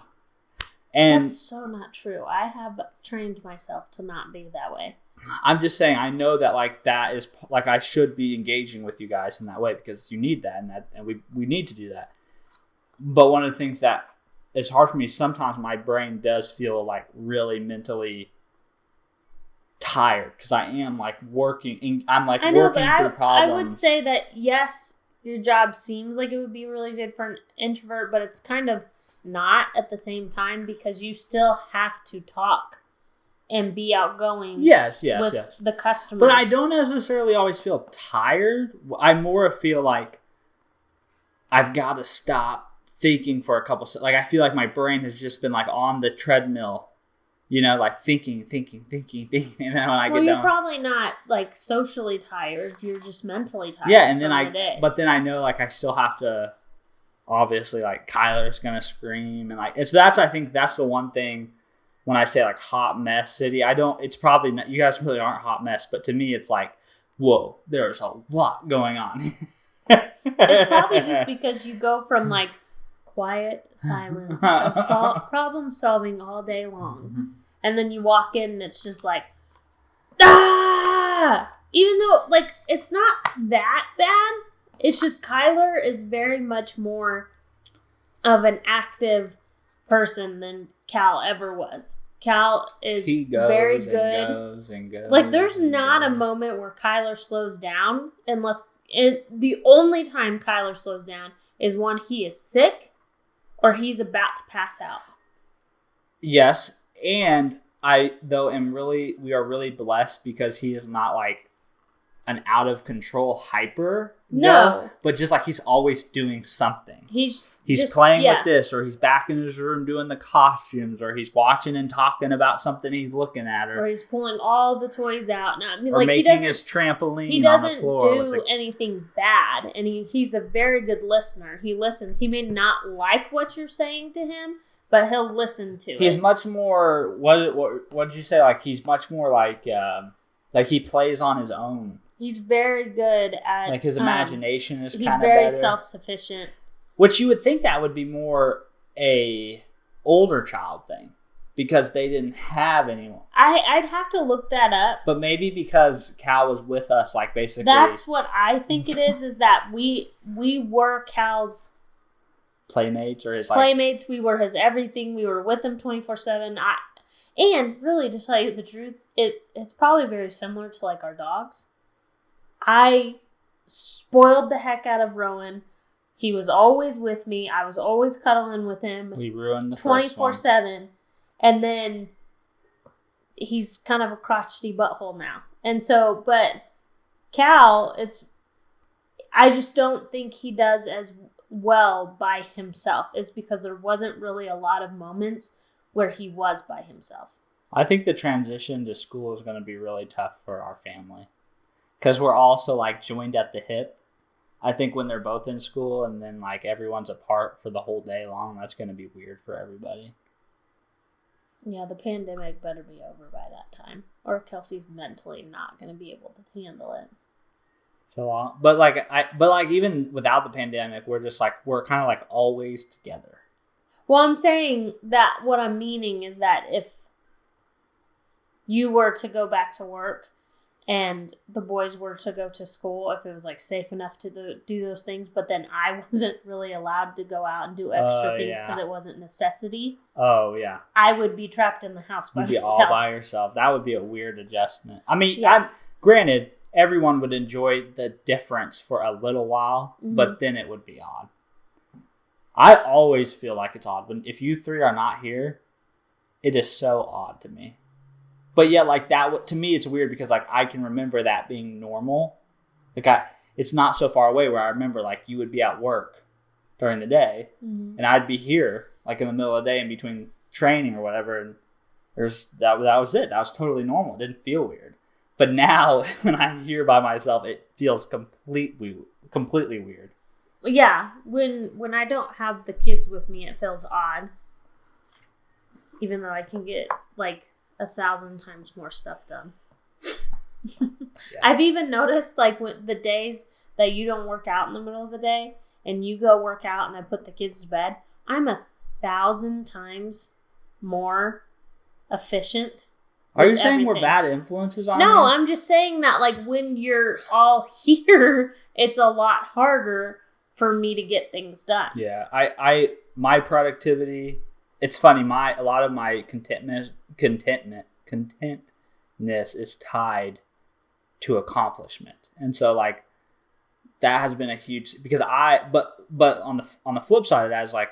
And that's so not true. I have trained myself to not be that way. I'm just saying, I know that like that is like I should be engaging with you guys in that way because you need that and we need to do that. But one of the things that is hard for me, sometimes my brain does feel like really mentally tired because I am like working. I'm like working through problems. I would say that yes, your job seems like it would be really good for an introvert, but it's kind of not at the same time because you still have to talk and be outgoing. Yes. The customers. But I don't necessarily always feel tired. I more feel like I've got to stop thinking for a couple seconds. Like I feel like my brain has just been like on the treadmill. You know, like thinking. You know, when you're probably not like socially tired. You're just mentally tired. Yeah, and then I know like I still have to. Obviously, like Kyler's gonna scream and like I think that's the one thing when I say like hot mess city. It's probably not. You guys really aren't hot mess, but to me, it's like, whoa, there's a lot going on. It's probably just because you go from like quiet silence of problem solving all day long. Mm-hmm. And then you walk in and it's just like, even though like it's not that bad, it's just Kyler is very much more of an active person than Cal ever was. Cal is very good. Goes. Like there's not a moment where Kyler slows down the only time Kyler slows down is when he is sick or he's about to pass out. Yes, and we are really blessed because he is not like an out of control hyper. No. But just like he's always doing something. He's playing with this, or he's back in his room doing the costumes, or he's watching and talking about something he's looking at, or he's pulling all the toys out. No, I mean, or like making his trampoline. He doesn't on the floor do anything bad, and he's a very good listener. He listens. He may not like what you're saying to him, but he'll listen to it. He's much more. What did you say? Like he's much more like he plays on his own. He's very good at like his imagination is kind of better. He's very self-sufficient. Which you would think that would be more a older child thing because they didn't have anyone. I'd have to look that up. But maybe because Cal was with us, like basically. That's what I think it is that we were Cal's playmates or his playmates. We were his everything. We were with him 24/7. And really, to tell you the truth, it's probably very similar to like our dogs. I spoiled the heck out of Rowan. He was always with me. I was always cuddling with him. We ruined the 24/7. And then he's kind of a crotchety butthole now. And so, but Cal, I just don't think he does as well by himself. It's because there wasn't really a lot of moments where he was by himself. I think the transition to school is going to be really tough for our family. Because we're also like joined at the hip. I think when they're both in school and then like everyone's apart for the whole day long, that's going to be weird for everybody. Yeah, the pandemic better be over by that time, or Kelsey's mentally not going to be able to handle it. So, but even without the pandemic, we're kind of like always together. Well, I'm saying that what I'm meaning is that if you were to go back to work and the boys were to go to school, if it was like safe enough to do those things, but then I wasn't really allowed to go out and do extra things because it wasn't necessity. Oh, yeah. I would be trapped in the house by myself. You'd be all by yourself. That would be a weird adjustment. I mean, granted, everyone would enjoy the difference for a little while, but then it would be odd. I always feel like it's odd. If you three are not here, it is so odd to me. But yeah, like that, to me, it's weird because like I can remember that being normal. Like it's not so far away where I remember like you would be at work during the day and I'd be here like in the middle of the day in between training or whatever. And that was it. That was totally normal. It didn't feel weird. But now when I'm here by myself, it feels completely weird. Yeah, when I don't have the kids with me, it feels odd. Even though I can get like 1,000 times more stuff done. I've even noticed like with the days that you don't work out in the middle of the day and you go work out and I put the kids to bed, I'm 1,000 times more efficient. Are you saying we're bad influences on you? No, I'm just saying that like when you're all here, it's a lot harder for me to get things done. Yeah, my productivity. It's funny. A lot of my contentness is tied to accomplishment, and so like that has been a huge because but on the flip side of that is like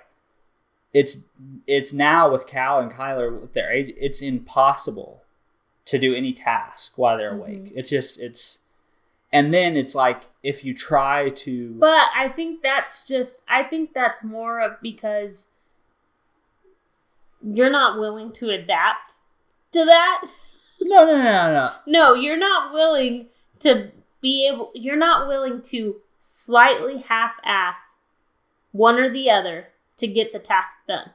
it's now with Cal and Kyler with their age, it's impossible to do any task while they're awake. And then it's like if you try to, but I think that's more of because you're not willing to adapt to that. No. No, you're not willing to you're not willing to slightly half-ass one or the other to get the task done.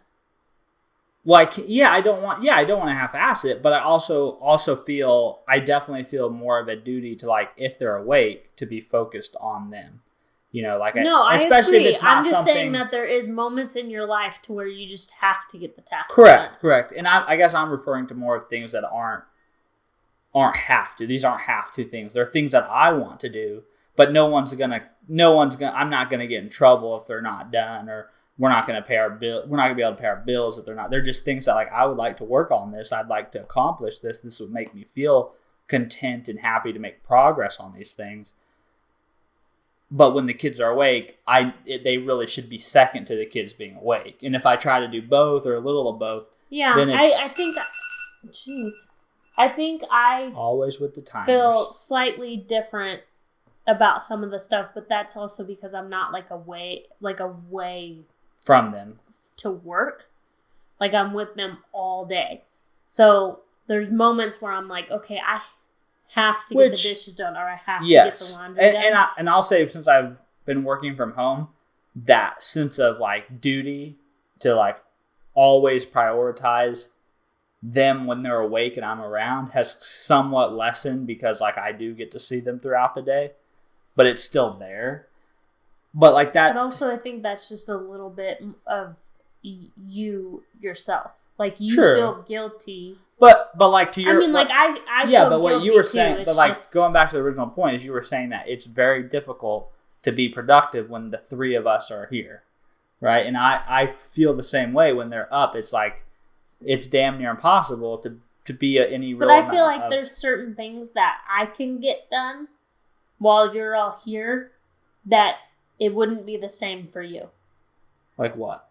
Well, I don't want to half-ass it, but I I definitely feel more of a duty to like, if they're awake, to be focused on them. You know, like I especially agree. if it's not I'm just something... saying that there is moments in your life to where you just have to get the task Correct. done. And I guess I'm referring to more of things that aren't have to. These aren't have to things. They're things that I want to do, but I'm not gonna get in trouble if they're not done, or we're not gonna pay our bill. We're not gonna be able to pay our bills if they're not. They're just things that like I would like to work on this. I'd like to accomplish this. This would make me feel content and happy to make progress on these things. But when the kids are awake, they really should be second to the kids being awake. And if I try to do both or a little of both, then I think I always with the timers. Feel slightly different about some of the stuff, but that's also because I'm not away from them to work. Like I'm with them all day. So there's moments where I'm like, okay, I have to get the dishes done, or I have to get the laundry done. And I'll say, since I've been working from home, that sense of like duty to like always prioritize them when they're awake and I'm around has somewhat lessened because like I do get to see them throughout the day, but it's still there. But like that. But also, I think that's just a little bit of you yourself. Like you True. feel guilty. But like to your. I mean, like I yeah, feel but what guilty you were too. saying, but like going back to the original point, is you were saying that it's very difficult to be productive when the three of us are here, right? And I feel the same way when they're up. It's like it's damn near impossible to be any real. But I feel like there's certain things that I can get done while you're all here that it wouldn't be the same for you. Like what?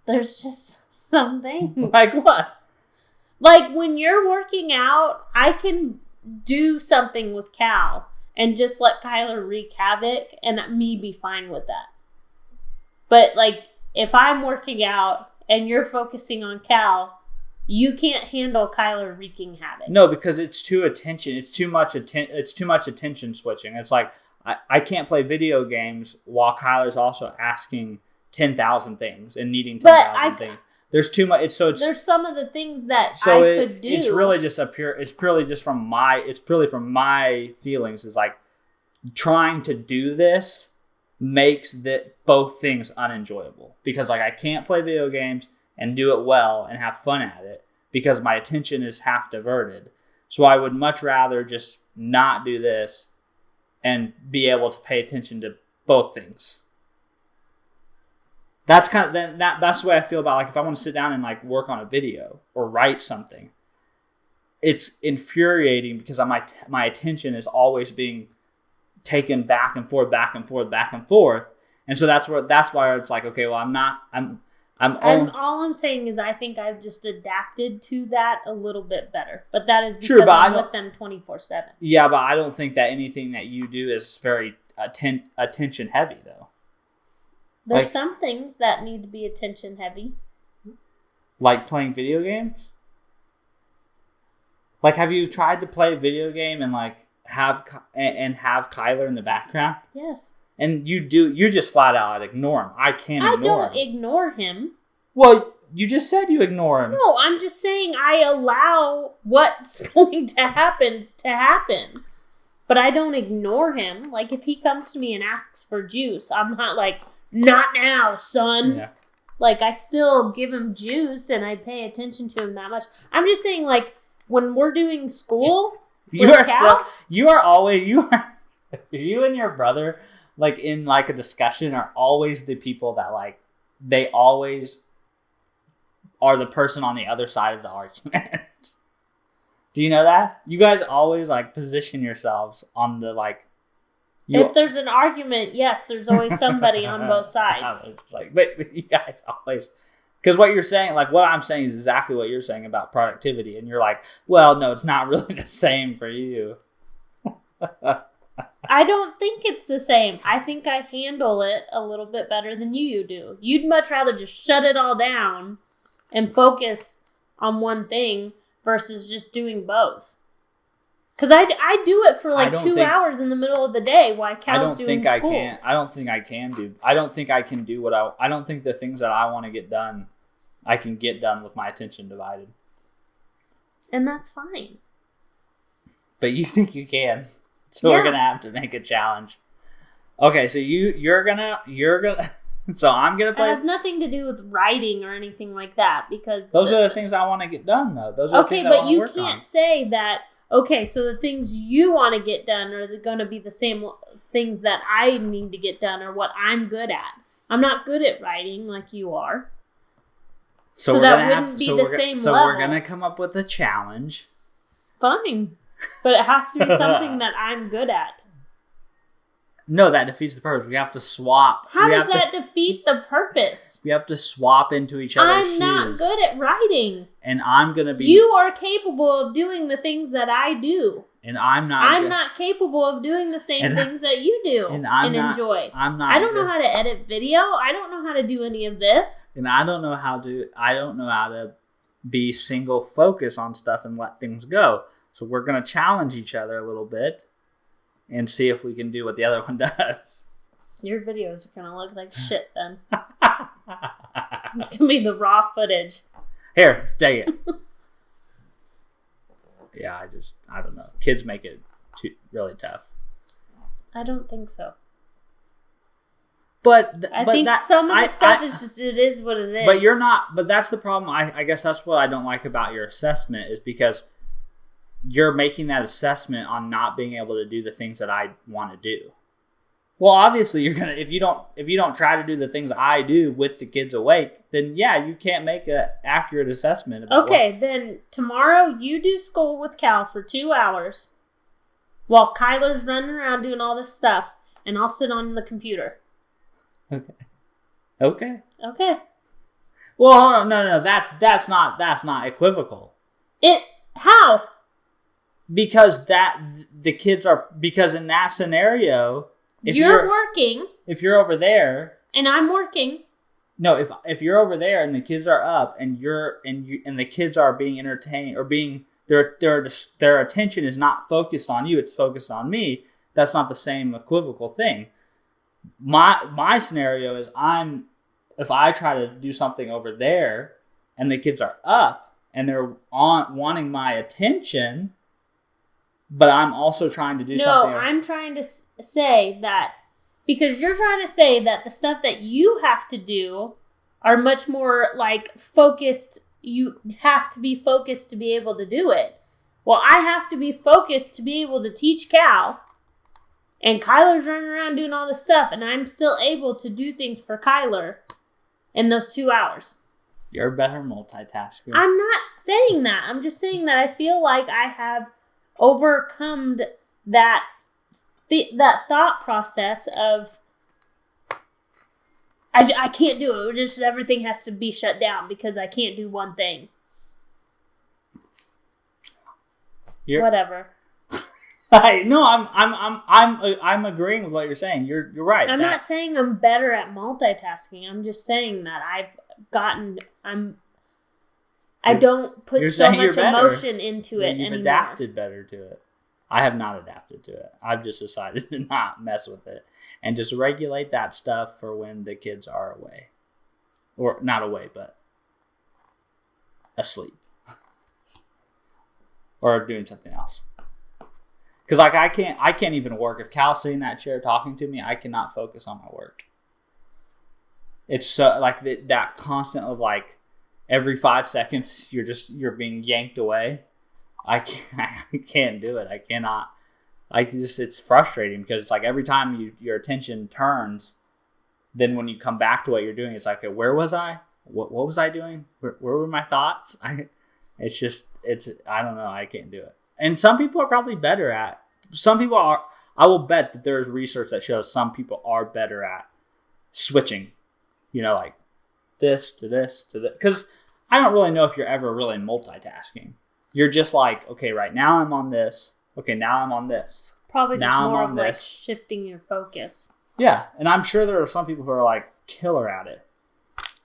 There's just some things. Like what? Like when you're working out, I can do something with Cal and just let Kyler wreak havoc and me be fine with that. But like if I'm working out and you're focusing on Cal, you can't handle Kyler wreaking havoc. No, because it's too attention. It's too much attention switching. It's like I can't play video games while Kyler's also asking 10,000 things and needing 10,000 things. There's too much. There's some of the things that I could do. It's really just It's purely just from my. It's purely from my feelings. Is like trying to do this makes both things unenjoyable because like I can't play video games and do it well and have fun at it because my attention is half diverted. So I would much rather just not do this and be able to pay attention to both things. That's kind of that's the way I feel about like if I want to sit down and like work on a video or write something. It's infuriating because my attention is always being taken back and forth, and so that's why it's like okay, well all I'm saying is I think I've just adapted to that a little bit better, but that is because true, I'm with them 24/7. Yeah, but I don't think that anything that you do is very attention heavy though. There's some things that need to be attention heavy. Like playing video games? Like, have you tried to play a video game and like have Kyler in the background? Yes. And you just flat out ignore him. I don't ignore him. Well, you just said you ignore him. No, I'm just saying I allow what's going to happen. But I don't ignore him. Like, if he comes to me and asks for juice, I'm not like, not now, son. Yeah. Like, I still give him juice and I pay attention to him that much. I'm just saying, like, when we're doing school you and your brother, like, in, like, a discussion are always the people that, like, they always are the person on the other side of the argument. Do you know that? You guys always, like, position yourselves on the, like... If there's an argument, yes, there's always somebody on both sides. It's like, but you guys always... Because what you're saying, like, what I'm saying is exactly what you're saying about productivity. And you're like, well, no, it's not really the same for you. I don't think it's the same. I think I handle it a little bit better than you do. You'd much rather just shut it all down and focus on one thing versus just doing both. Because I do it for like 2 hours in the middle of the day while Cal's doing school. I don't think I can do I don't think the things that I want to get done, I can get done with my attention divided. And that's fine. But you think you can. So yeah. We're going to have to make a challenge. Okay, so you're gonna so I'm going to play. It has nothing to do with writing or anything like that because those are the things I want to get done though. Those are the things I want to work on. Okay, but you can't say that. Okay, so the things you want to get done are going to be the same things that I need to get done or what I'm good at. I'm not good at writing like you are. So that wouldn't be the same level. So we're going to come up with a challenge. Fine. But it has to be something that I'm good at. No, that defeats the purpose. We have to swap. How does that defeat the purpose? We have to swap into each other's shoes. I'm not good at writing. And I'm going to be... You are capable of doing the things that I do. And I'm not... I'm not capable of doing the same things that you do and enjoy. I don't know how to edit video. I don't know how to do any of this. And I don't know how to be single focus on stuff and let things go. So we're going to challenge each other a little bit. And see if we can do what the other one does. Your videos are going to look like shit then. It's going to be the raw footage. Here, take it. Yeah, I don't know. Kids make it really tough. I don't think so. But I think some of the stuff is just, it is what it is. But you're not, but that's the problem. I guess that's what I don't like about your assessment is because you're making that assessment on not being able to do the things that I want to do. Well, obviously you're going to, if you don't try to do the things I do with the kids awake, then yeah, you can't make an accurate assessment. Okay, then tomorrow you do school with Cal for 2 hours while Kyler's running around doing all this stuff, and I'll sit on the computer. Okay. Well, hold on. No. That's not equivocal. How? Because because in that scenario, you're working. If you're over there, and I'm working. No, if you're over there and the kids are up and the kids are being entertained or being their attention is not focused on you, it's focused on me. That's not the same equivocal thing. My scenario is if I try to do something over there and the kids are up and they're wanting my attention, but I'm also trying to do something. No, I'm trying to say that because you're trying to say that the stuff that you have to do are much more like focused. You have to be focused to be able to do it. Well, I have to be focused to be able to teach Cal. And Kyler's running around doing all this stuff, and I'm still able to do things for Kyler in those 2 hours. You're a better multitasker. I'm not saying that. I'm just saying that I feel like I have overcome that thought process of I can't do it. Just everything has to be shut down because I can't do one thing. Whatever. No, I'm agreeing with what you're saying. You're right. I'm not saying I'm better at multitasking. I'm just saying that I don't put so much emotion into it anymore. You've adapted better to it. I have not adapted to it. I've just decided to not mess with it and just regulate that stuff for when the kids are away. Or not away, but asleep. Or doing something else. Because like I can't even work. If Cal's sitting in that chair talking to me, I cannot focus on my work. It's so like that constant of like every 5 seconds you're being yanked away. I can't do it. I cannot. It's frustrating because it's like every time your attention turns, then when you come back to what you're doing, it's like, where was I? What was I doing? Where were my thoughts? I don't know. I can't do it. And some people are probably better at. Some people are. I will bet that there's research that shows some people are better at switching. Like this to this to this. Because I don't really know if you're ever really multitasking. You're just like, okay, right now I'm on this. Okay, now I'm on this. Probably just more of like shifting your focus. Yeah, and I'm sure there are some people who are like killer at it.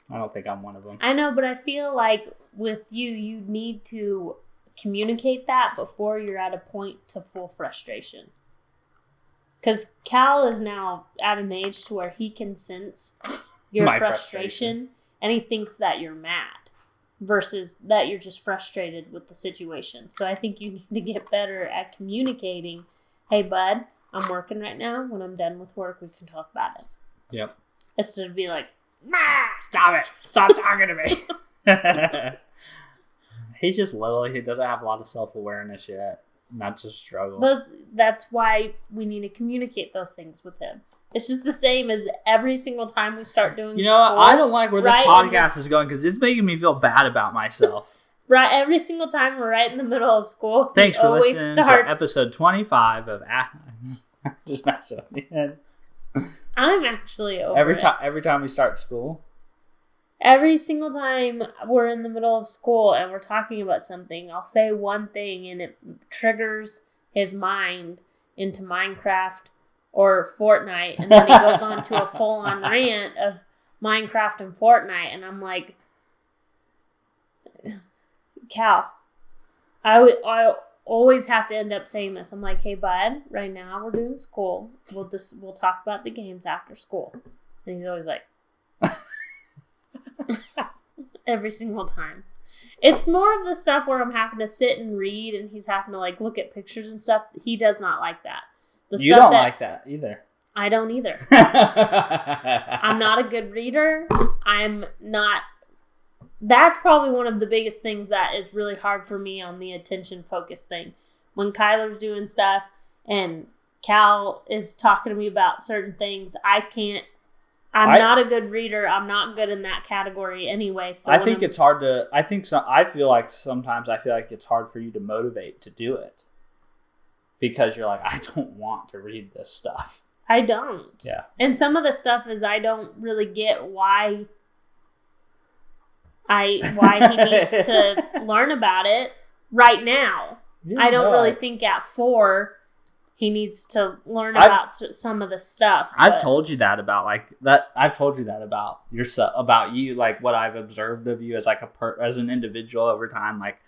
I don't think I'm one of them. I know, but I feel like with you need to communicate that before you're at a point to full frustration. Because Cal is now at an age to where he can sense your frustration and he thinks that you're mad versus that you're just frustrated with the situation. So I think you need to get better at communicating, hey, bud, I'm working right now. When I'm done with work, we can talk about it. Yep. Instead of being like, stop it. Stop talking to me. He's just little. He doesn't have a lot of self-awareness yet. That's a struggle. That's why we need to communicate those things with him. It's just the same as every single time we start doing school. I don't like where this podcast is going because it's making me feel bad about myself. Right, every single time we're right in the middle of school. Thanks for listening to episode 25 of Just messing with you. I'm actually over every time we start school. Every single time we're in the middle of school and we're talking about something, I'll say one thing and it triggers his mind into Minecraft or Fortnite, and then he goes on to a full-on rant of Minecraft and Fortnite, and I'm like, Cal, I always have to end up saying this. I'm like, hey, bud, right now we're doing school. We'll talk about the games after school. And he's always like, every single time. It's more of the stuff where I'm having to sit and read and he's having to like look at pictures and stuff. He does not like that. You don't like that either. I don't either. I'm not a good reader. I'm not. That's probably one of the biggest things that is really hard for me on the attention focus thing. When Kyler's doing stuff and Cal is talking to me about certain things, I'm not a good reader. I'm not good in that category anyway. So I think it's hard to. I feel like sometimes it's hard for you to motivate to do it because you're like, I don't want to read this stuff. I don't. Yeah. And some of the stuff is I don't really get why he needs to learn about it right now. Yeah, I don't really think at 4 he needs to learn about some of the stuff. I've told you that about that. I've told you that about yourself, about you, like what I've observed of you as like as an individual over time, like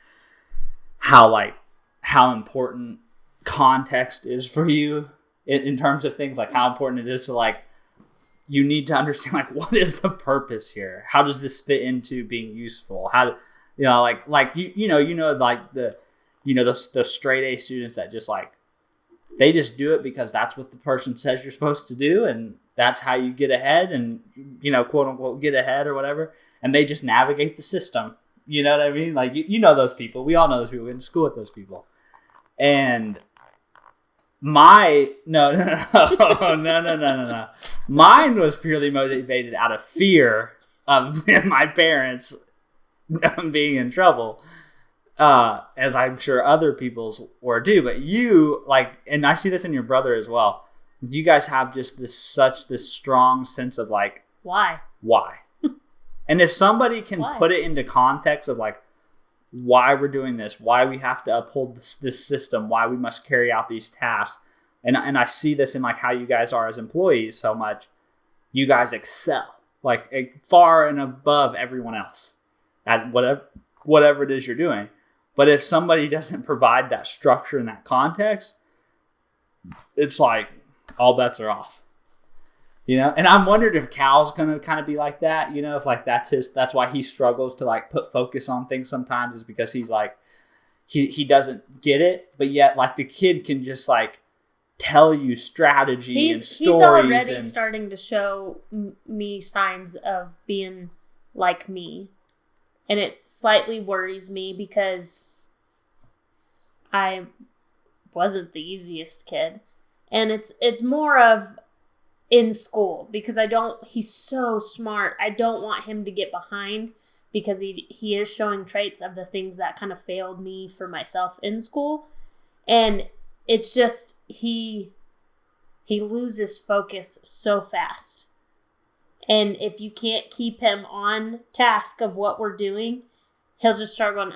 how important context is for you in terms of things, like how important it is to like, you need to understand like what is the purpose here? How does this fit into being useful? How, like the straight A students that just like, they just do it because that's what the person says you're supposed to do. And that's how you get ahead and, quote unquote, get ahead or whatever. And they just navigate the system. You know what I mean? Like, you know those people. We all know those people. We went to school with those people. And no. Mine was purely motivated out of fear of my parents being in trouble. As I'm sure other people's were too, but you like, and I see this in your brother as well. You guys have just this strong sense of like, why? And if somebody can put it into context of like, why we're doing this, why we have to uphold this system, why we must carry out these tasks. And I see this in like how you guys are as employees so much. You guys excel like far and above everyone else at whatever it is you're doing. But if somebody doesn't provide that structure and that context, it's like all bets are off. And I'm wondering if Cal's going to kind of be like that, if like that's why he struggles to like put focus on things sometimes, is because he's like, he doesn't get it, but yet like the kid can just like tell you strategy and stories. He's already starting to show me signs of being like me. And it slightly worries me because I wasn't the easiest kid. And it's more of in school because he's so smart. I don't want him to get behind because he is showing traits of the things that kind of failed me for myself in school. And it's just he loses focus so fast. And if you can't keep him on task of what we're doing, he'll just start going,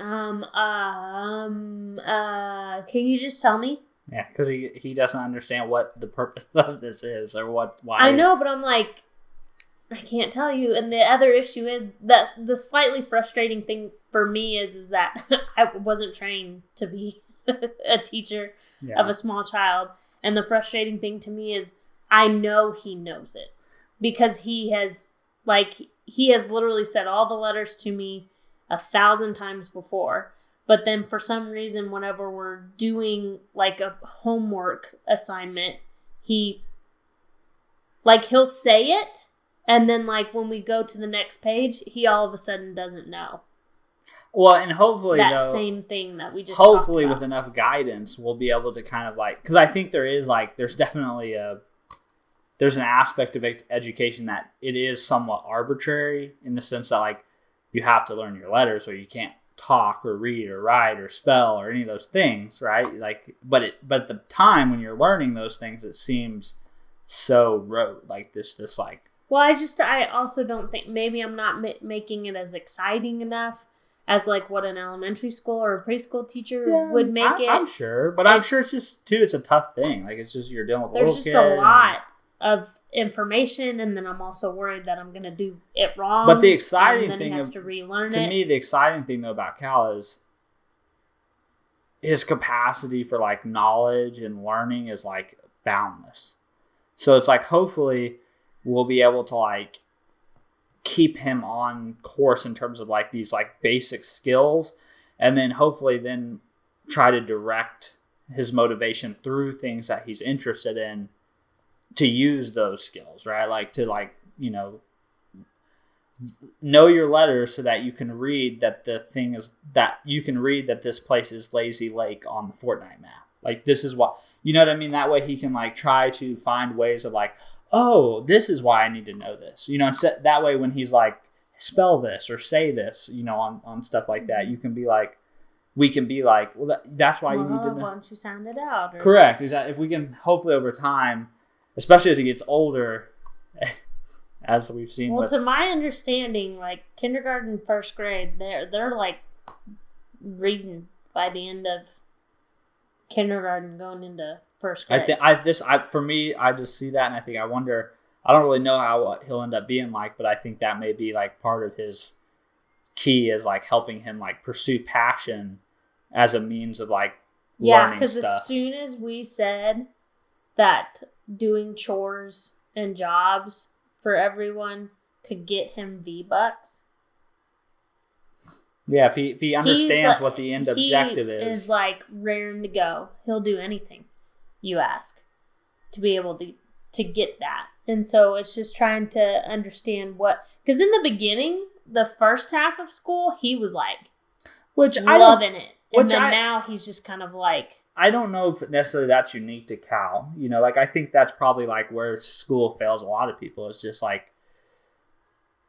can you just tell me? Yeah, because he doesn't understand what the purpose of this is or why. I know, but I'm like, I can't tell you. And the other issue is that the slightly frustrating thing for me is that I wasn't trained to be a teacher of a small child. And the frustrating thing to me is I know he knows it. Because he has literally said all the letters to me 1,000 times before. But then for some reason, whenever we're doing like a homework assignment, he'll say it. And then like when we go to the next page, he all of a sudden doesn't know. Well, and hopefully same thing that we just hopefully talked about. With enough guidance, we'll be able to kind of like, because I think there's definitely there's an aspect of education that it is somewhat arbitrary in the sense that like you have to learn your letters or you can't talk or read or write or spell or any of those things, right? Like, but the time when you're learning those things, it seems so rote, like this like. Well, I also don't think maybe I'm not making it as exciting enough as like what an elementary school or a preschool teacher would make it. I'm sure, but I'm sure it's just too. It's a tough thing. Like it's just you're dealing with a little kid. There's just a lot of information, and then I'm also worried that I'm going to do it wrong. But the exciting thing thing he has to relearn to it. me, the exciting thing though about Cal is his capacity for like knowledge and learning is like boundless. So it's like hopefully we'll be able to like keep him on course in terms of like these like basic skills, and then hopefully then try to direct his motivation through things that he's interested in to use those skills, right? Like to like, you know your letters so that you can read that the thing is that you can read that this place is Lazy Lake on the Fortnite map. Like this is what, you know what I mean? That way he can like try to find ways of like, oh, this is why I need to know this. You know, that way when he's like, spell this or say this, you know, on stuff like that, you can be like, we can be like, well, that's why you need to know. Why don't you sound it out? Or... Correct. Is that if we can hopefully over time, especially as he gets older, as we've seen. Well, to my understanding, like kindergarten, first grade, they're like reading by the end of kindergarten, going into first grade. For me, I just see that, and I think I wonder. I don't really know how he'll end up being like, but I think that may be like part of his key is like helping him like pursue passion as a means of like learning because as soon as we said that doing chores and jobs for everyone could get him V-Bucks. Yeah, if he understands what the end objective is. He is like raring to go. He'll do anything you ask to be able to get that. And so it's just trying to understand what, because in the beginning, the first half of school, he was like loving it. And then now he's just kind of like. I don't know if necessarily that's unique to Cal. You know, like I think that's probably like where school fails a lot of people. It's just like,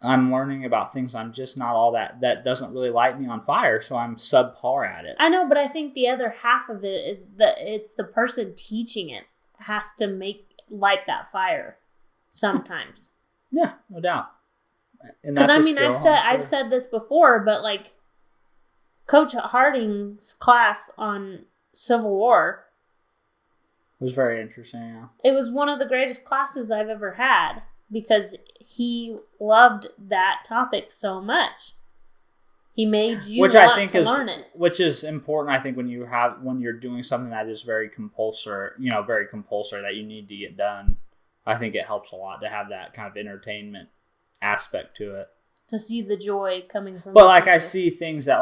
I'm learning about things I'm just not all that doesn't really light me on fire, so I'm subpar at it. I know, but I think the other half of it is that it's the person teaching it has to light that fire sometimes. Yeah, no doubt. Because I mean, I've said this before, but like Coach Harding's class on Civil War was very interesting. Yeah. It was one of the greatest classes I've ever had because he loved that topic so much. He made you want to learn it. Which is important, I think, when you're doing something that is very compulsory, that you need to get done. I think it helps a lot to have that kind of entertainment aspect to it. To see the joy coming from. But like I see things that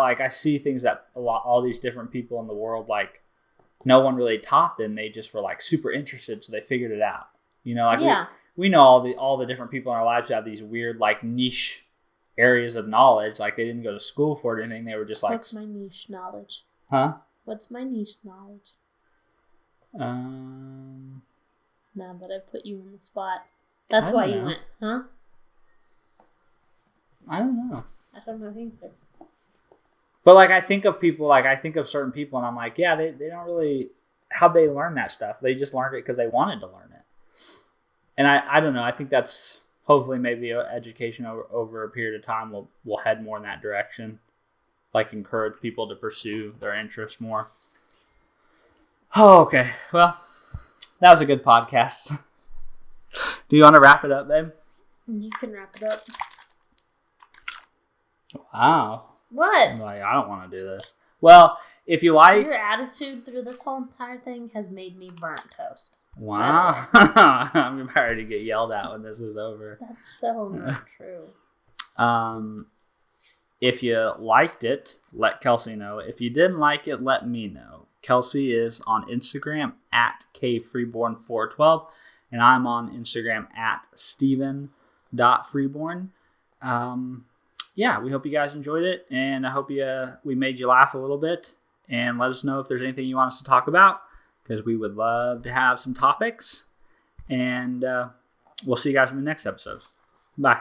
all these different people in the world, like no one really taught them. They just were like super interested, so they figured it out. You know, like we know all the different people in our lives who have these weird like niche areas of knowledge. Like they didn't go to school for it or anything. They were just like, what's my niche knowledge? Huh? What's my niche knowledge? Now that I put you on the spot, that's why you went, huh? I don't know. I don't know either. But like I think of certain people and I'm like, yeah, they don't really, how'd they learn that stuff? They just learned it because they wanted to learn it. And I don't know. I think that's hopefully maybe education over a period of time will head more in that direction. Like encourage people to pursue their interests more. Oh, okay. Well, that was a good podcast. Do you want to wrap it up, babe? You can wrap it up. Wow. What? I'm like, I don't want to do this. Well, if you like... Your attitude through this whole entire thing has made me burnt toast. Wow. I'm about to get yelled at when this is over. That's so not true. If you liked it, let Kelsey know. If you didn't like it, let me know. Kelsey is on Instagram at kfreeborn412, and I'm on Instagram at steven.freeborn. Yeah, we hope you guys enjoyed it, and I hope we made you laugh a little bit, and let us know if there's anything you want us to talk about, because we would love to have some topics, and we'll see you guys in the next episode. Bye.